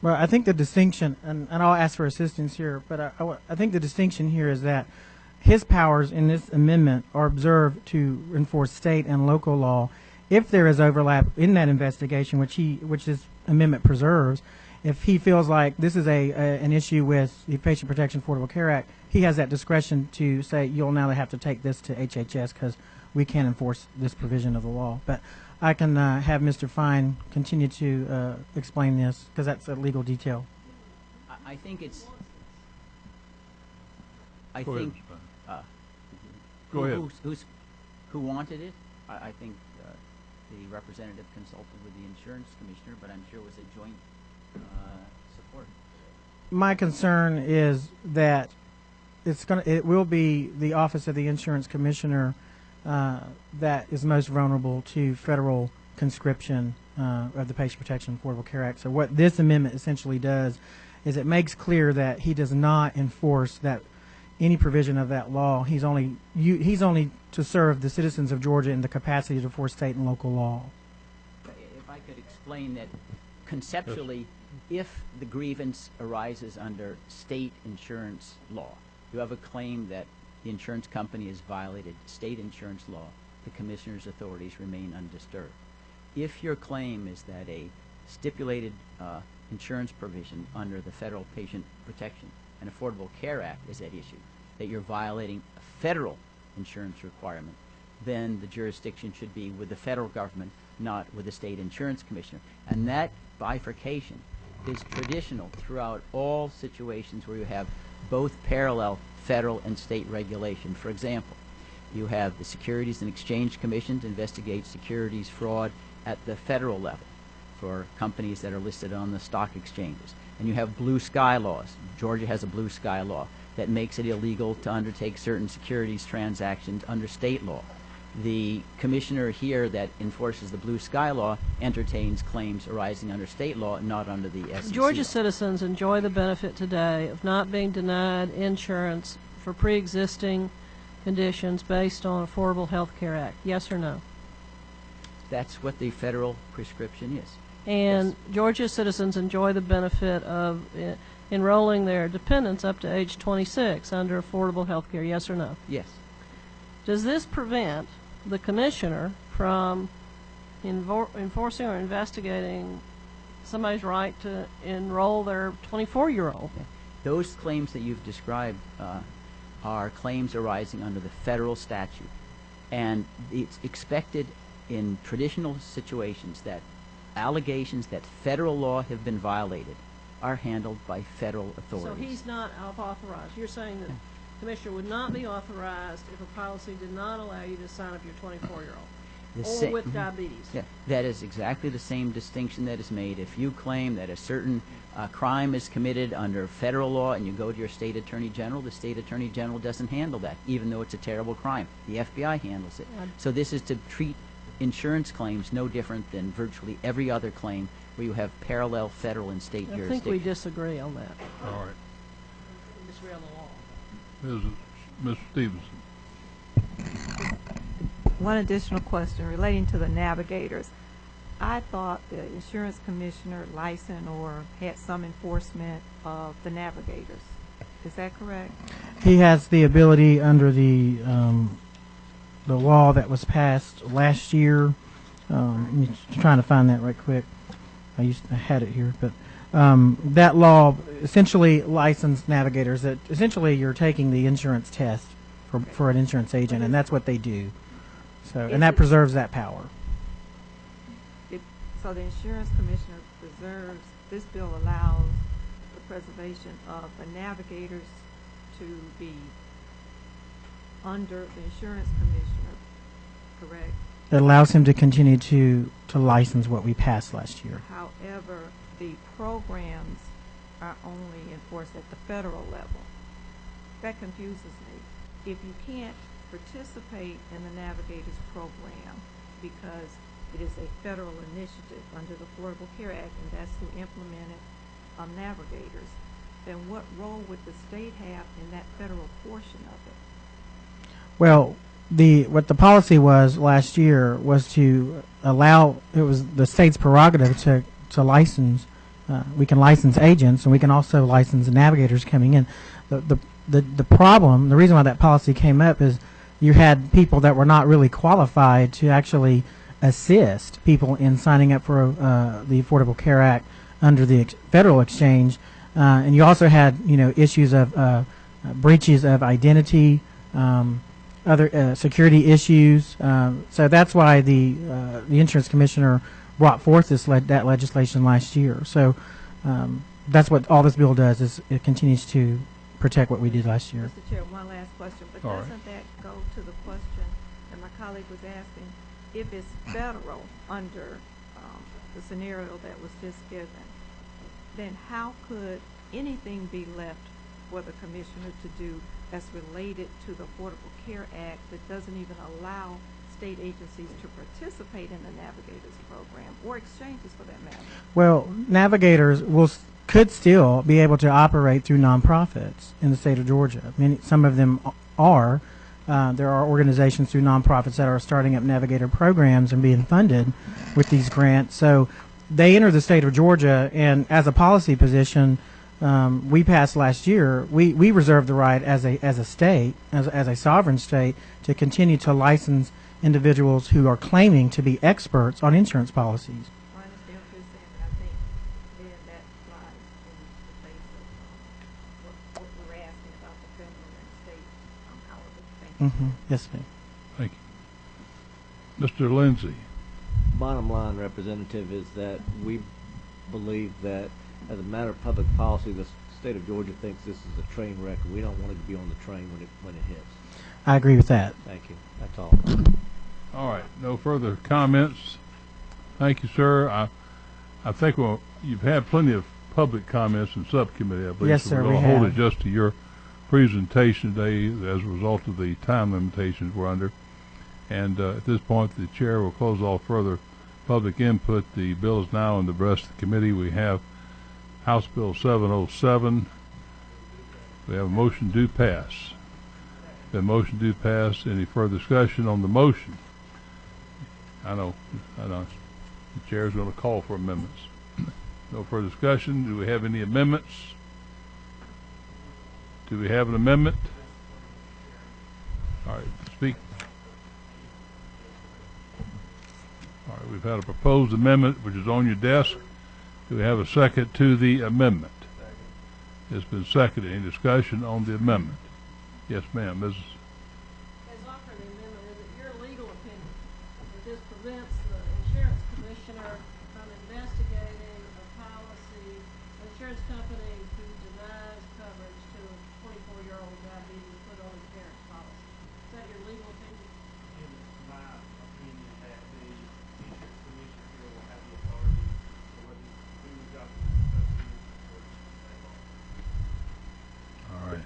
Well, I think the distinction, and I'll ask for assistance here, but I think the distinction here is that his powers in this amendment are observed to enforce state and local law. If there is overlap in that investigation, which this amendment preserves, if he feels like this is an issue with the Patient Protection Affordable Care Act, he has that discretion to say you'll now have to take this to HHS because we can't enforce this provision of the law. But I can have Mr. Fine continue to explain this because that's a legal detail. I think it's. Go ahead. Go ahead. Who wanted it? I think the representative consulted with the insurance commissioner, but I'm sure it was a joint support. My concern is that it will be the Office of the Insurance Commissioner that is most vulnerable to federal conscription of the Patient Protection and Affordable Care Act. So what this amendment essentially does is it makes clear that he does not enforce that any provision of that law. He's only to serve the citizens of Georgia in the capacity to enforce state and local law. If I could explain that conceptually, if the grievance arises under state insurance law, you have a claim that the insurance company has violated state insurance law, the commissioner's authorities remain undisturbed. If your claim is that a stipulated insurance provision under the Federal Patient Protection and Affordable Care Act is at issue, that you're violating a federal insurance requirement, then the jurisdiction should be with the federal government, not with the state insurance commissioner. And that bifurcation is traditional throughout all situations where you have both parallel federal and state regulation. For example, you have the Securities and Exchange Commission to investigate securities fraud at the federal level for companies that are listed on the stock exchanges. And you have blue sky laws. Georgia has a blue sky law that makes it illegal to undertake certain securities transactions under state law. The commissioner here that enforces the blue sky law entertains claims arising under state law, not under the SEC Georgia law. citizens enjoy the benefit today of not being denied insurance for pre-existing conditions based on Affordable Health Care Act. Yes or no? That's what the federal prescription is. And Yes. Georgia citizens enjoy the benefit of enrolling their dependents up to age 26 under affordable health care. Yes or no? Yes. Does this prevent the commissioner from enforcing or investigating somebody's right to enroll their 24-year-old? Those claims that you've described are claims arising under the federal statute. And it's expected in traditional situations that allegations that federal law have been violated are handled by federal authorities. So he's not authorized. You're saying that the commissioner would not be authorized if a policy did not allow you to sign up your 24-year-old or with diabetes. Yeah, that is exactly the same distinction that is made. If you claim that a certain crime is committed under federal law and you go to your state attorney general, the state attorney general doesn't handle that, even though it's a terrible crime. The FBI handles it. So this is to treat insurance claims no different than virtually every other claim where you have parallel federal and state jurisdiction. I think we disagree on that. All right. We disagree on the law. Ms. Stevenson. One additional question relating to the navigators. I thought the insurance commissioner licensed or had some enforcement of the navigators. Is that correct? He has the ability under the law that was passed last year. I'm trying to find that right quick. I had it here, but that law essentially licensed navigators. That essentially you're taking the insurance test for an insurance agent, and that's what they do. So, and that preserves that power. So the insurance commissioner preserves, this bill allows the preservation of the navigators to be under the insurance commissioner, correct? It allows him to continue to license what we passed last year. However, the programs are only enforced at the federal level. That confuses me. If you can't participate in the Navigators program because it is a federal initiative under the Affordable Care Act, and that's who implemented Navigators, then what role would the state have in that federal portion of it? Well, what the policy was last year was to allow, it was the state's prerogative to license. We can license agents, and we can also license navigators coming in. The problem, the reason why that policy came up is you had people that were not really qualified to actually assist people in signing up for the Affordable Care Act under the federal exchange, and you also had issues of breaches of identity, other security issues. So that's why the insurance commissioner brought forth that legislation last year. So that's what all this bill does, is it continues to protect what we did last year. Mr. Chair, one last question, but doesn't that go to the question that my colleague was asking? If it's federal under the scenario that was just given, then how could anything be left for the commissioner to do that's related to the Affordable Care Act that doesn't even allow state agencies to participate in the Navigators program or exchanges for that matter? Well, Navigators could still be able to operate through nonprofits in the state of Georgia. Some of them are. There are organizations through nonprofits that are starting up Navigator programs and being funded with these grants. So they enter the state of Georgia, and as a policy position, we passed last year, we reserve the right as a state, as a sovereign state, to continue to license individuals who are claiming to be experts on insurance policies. I understand what you're saying, but I think then that flies in the face of what we're asking about the federal and state powers. Yes, ma'am. Thank you. Mr. Lindsay. Bottom line, Representative, is that we believe that as a matter of public policy, the state of Georgia thinks this is a train wreck, and we don't want it to be on the train when it hits. I agree with that. Thank you. That's all. All right. No further comments. Thank you, sir. I think you've had plenty of public comments in subcommittee, I believe. Yes, so sir, we're going to we hold have. it just to your presentation today as a result of the time limitations we're under. And at this point, the chair will close all further public input. The bill is now in the breast of the committee. We have House Bill 707. We have a motion to pass. The motion to pass. Any further discussion on the motion? I know. The chair is going to call for amendments. No further discussion. Do we have any amendments? Do we have an amendment? All right, speak. All right, we've had a proposed amendment which is on your desk. Do we have a second to the amendment? It's been seconded. Any discussion on the amendment? Yes, ma'am. Mrs. As offered the amendment, is it your legal opinion that this prevents the insurance commissioner from investigating a policy, an insurance company who denies coverage to a 24-year-old diabetes put on his parents' policy? Is that your legal opinion? It is my opinion that the insurance commissioner here will have the authority to whether to do the job of the All right.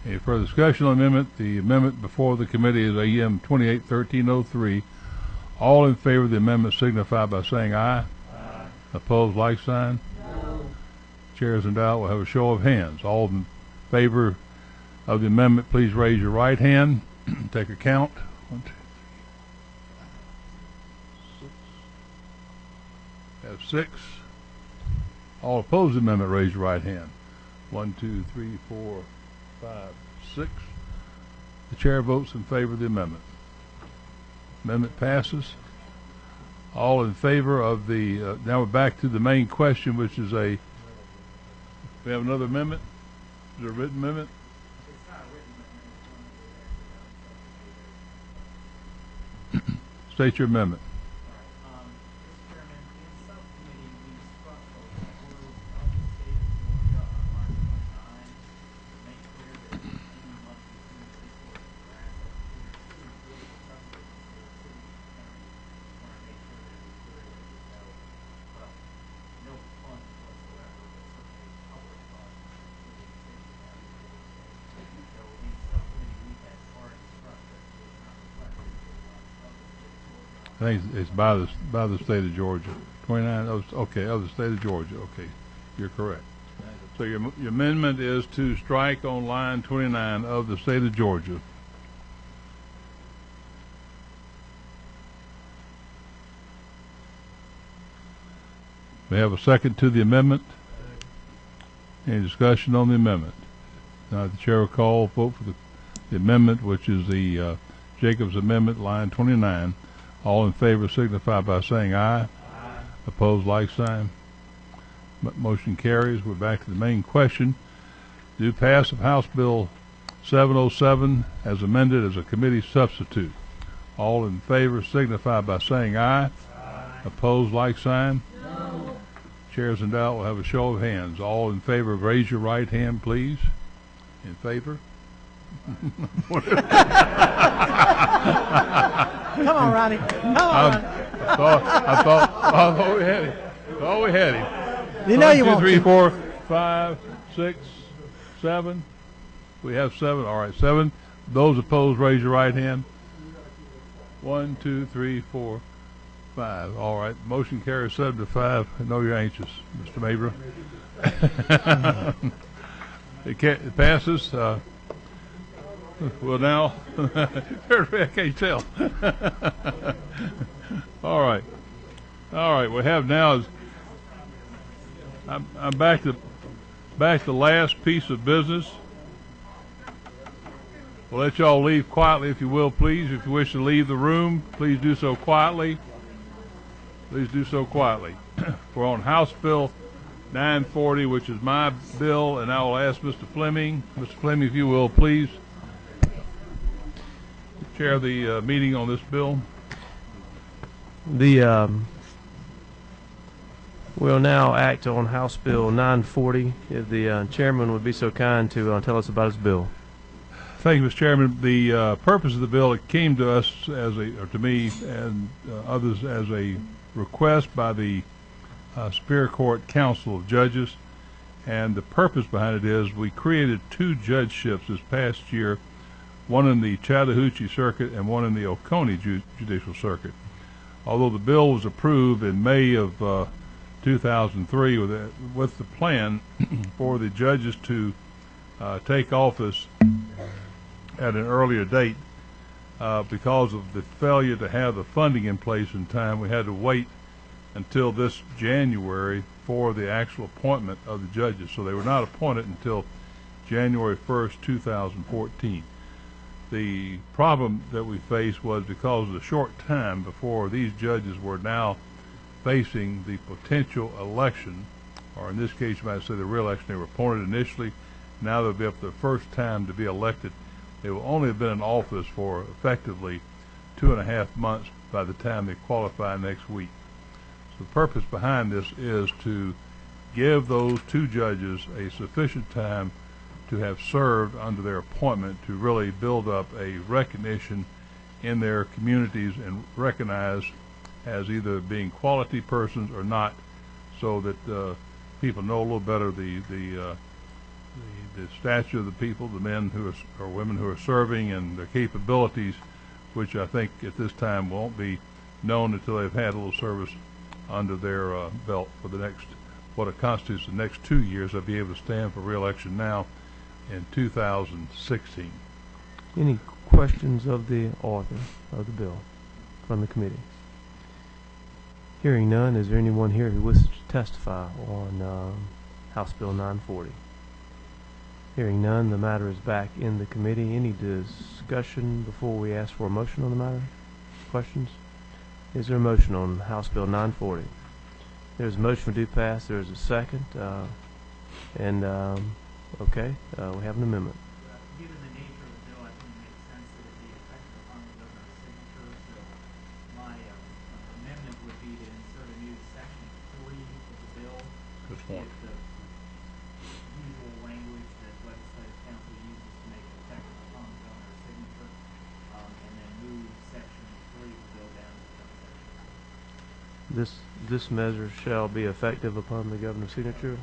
Any further discussion on the amendment? The amendment before the committee is AM 281303. All in favor of the amendment signify by saying aye. Aye. Opposed, like sign? No. Chairs in doubt will have a show of hands. All in favor of the amendment, please raise your right hand. Take a count. 1, 2, 3, 4, 5, 6. Have 6. All opposed to the amendment, raise your right hand. 1, 2, 3, 4, 5, 6. The chair votes in favor of the amendment. Amendment passes. All in favor of the, now we're back to the main question, which is we have another amendment? Is there a written amendment? It's not a written amendment. State your amendment. Mr. Chairman, in subcommittee, we struck the rules of the state of Georgia on March 29 to make clear that any monthly human resources are assets to the city will subject to the city attorney. Want to make sure that it's clear that there's no funds whatsoever, but certainly public funds to the city of Nashville. So in subcommittee, we had already struck that it was not reflected in the rules of the state of Georgia. I think it's by the state of Georgia. 29, okay, of the state of Georgia. Okay, you're correct. So your amendment is to strike on line 29 of the state of Georgia. We have a second to the amendment. Any discussion on the amendment? Now the chair will call vote for the amendment, which is the Jacobs Amendment, line 29. All in favor signify by saying aye. Aye. Opposed, like sign. Motion carries. We're back to the main question. Do pass of House Bill 707 as amended as a committee substitute. All in favor signify by saying aye. Aye. Opposed, like sign. No. Chairs in doubt will have a show of hands. All in favor, raise your right hand, please. In favor? Come on, Ronnie. Come on, Ronnie. I thought we had him. Thought we had him. You know you 1, won't. 2, 3, 4, 5, 6, 7. We have 7. All right, 7. Those opposed, raise your right hand. 1, 2, 3, 4, 5. All right, motion carries 7-5. I know you're anxious, Mr. Mabra. It passes. Well, now, I can't tell. All right. All right, we have now is, I'm back to the last piece of business. We'll let y'all leave quietly, if you will, please. If you wish to leave the room, please do so quietly. Please do so quietly. We're on House Bill 940, which is my bill, and I will ask Mr. Fleming. Mr. Fleming, if you will, please chair the meeting on this bill. We'll now act on House Bill 940. If the chairman would be so kind to tell us about his bill. Thank you, Mr. Chairman. The purpose of the bill, it came to us to me and others as a request by the Superior Court Council of Judges, and the purpose behind it is we created 2 judgeships this past year, one in the Chattahoochee Circuit and one in the Oconee Judicial Circuit. Although the bill was approved in May of 2003 with the plan for the judges to take office at an earlier date, because of the failure to have the funding in place in time, we had to wait until this January for the actual appointment of the judges. So they were not appointed until January 1st, 2014. The problem that we faced was because of the short time before these judges were now facing the potential election, or in this case you might say the re-election. They were appointed initially, now they'll be up for the first time to be elected. They will only have been in office for effectively 2.5 months by the time they qualify next week. So the purpose behind this is to give those 2 judges a sufficient time to have served under their appointment to really build up a recognition in their communities and recognized as either being quality persons or not, so that people know a little better the stature of the people, the men who are, or women who are serving, and their capabilities, which I think at this time won't be known until they've had a little service under their belt for the next, what it constitutes the next 2 years. They'll be able to stand for re-election now in 2016. Any questions of the author of the bill from the committee? Hearing none, is there anyone here who wishes to testify on House Bill 940? Hearing none, the matter is back in the committee. Any discussion before we ask for a motion on the matter? Questions? Is there a motion on House Bill 940? There's a motion for due pass. There's a second. Okay, we have an amendment. Given the nature of the bill, I think it makes sense that it be effective upon the governor's signature. So my amendment would be to insert a new section 3 of the bill. Good point. With the usual language that legislative council uses to make it effective upon the governor's signature, and then move section 3 of the bill down to subsection. This measure shall be effective upon the governor's signature.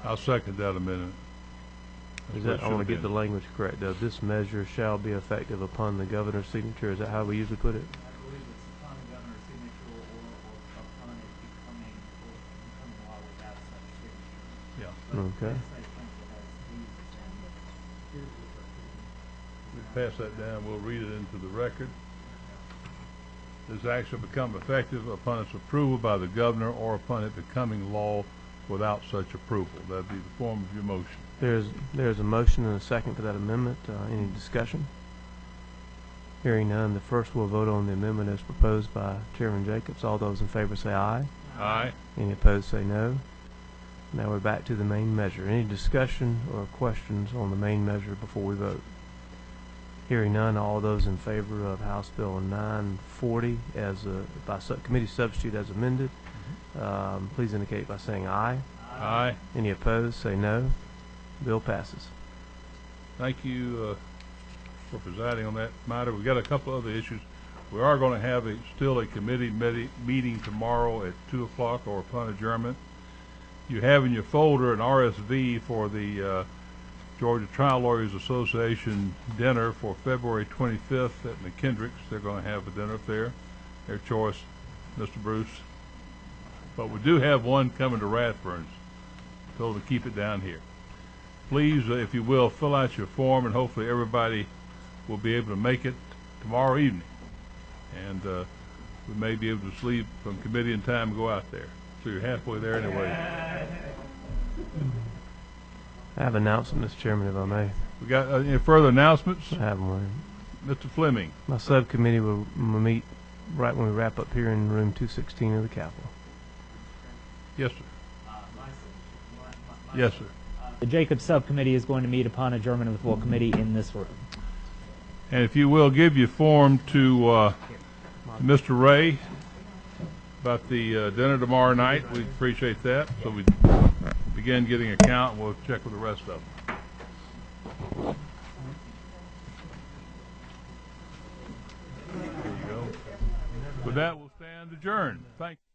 I'll second that amendment. Is that, I want to get the language correct though. This measure shall be effective upon the governor's signature. Is that how we usually put it? I believe it's upon the governor's signature or upon it becoming law without such signature. Yeah. Okay. We pass that down. We'll read it into the record. This act shall become effective upon its approval by the governor or upon it becoming law without such approval. That'd be the form of your motion. There's a motion and a second to that amendment. Any discussion? Hearing none, the first we'll vote on the amendment as proposed by Chairman Jacobs. All those in favor say aye. Aye. Any opposed say no. Now we're back to the main measure. Any discussion or questions on the main measure before we vote? Hearing none, all those in favor of House Bill 940 as by committee substitute as amended, please indicate by saying aye. Aye. Any opposed say no. Bill passes. Thank you for presiding on that matter. We've got a couple other issues. We are going to have still a committee meeting tomorrow at 2 o'clock or upon adjournment. You have in your folder an RSV for the Georgia Trial Lawyers Association dinner for February 25th at McKendrick's. They're going to have a dinner up there. Their choice, Mr. Bruce. But we do have one coming to Rathburns. Told to keep it down here. Please, if you will, fill out your form, and hopefully everybody will be able to make it tomorrow evening. And we may be able to sleep from committee in time and go out there. So you're halfway there anyway. I have an announcement, Mr. Chairman, if I may. We got any further announcements? I have one. Mr. Fleming. My subcommittee will meet right when we wrap up here in room 216 of the Capitol. Yes, sir. Yes, sir. The Jacobs Subcommittee is going to meet upon adjournment of the full committee in this room. And if you will, give your form to Mr. Ray about the dinner tomorrow night. We'd appreciate that. So we begin getting a count, and we'll check with the rest of them. There you go. With that, we'll stand adjourned. Thank you.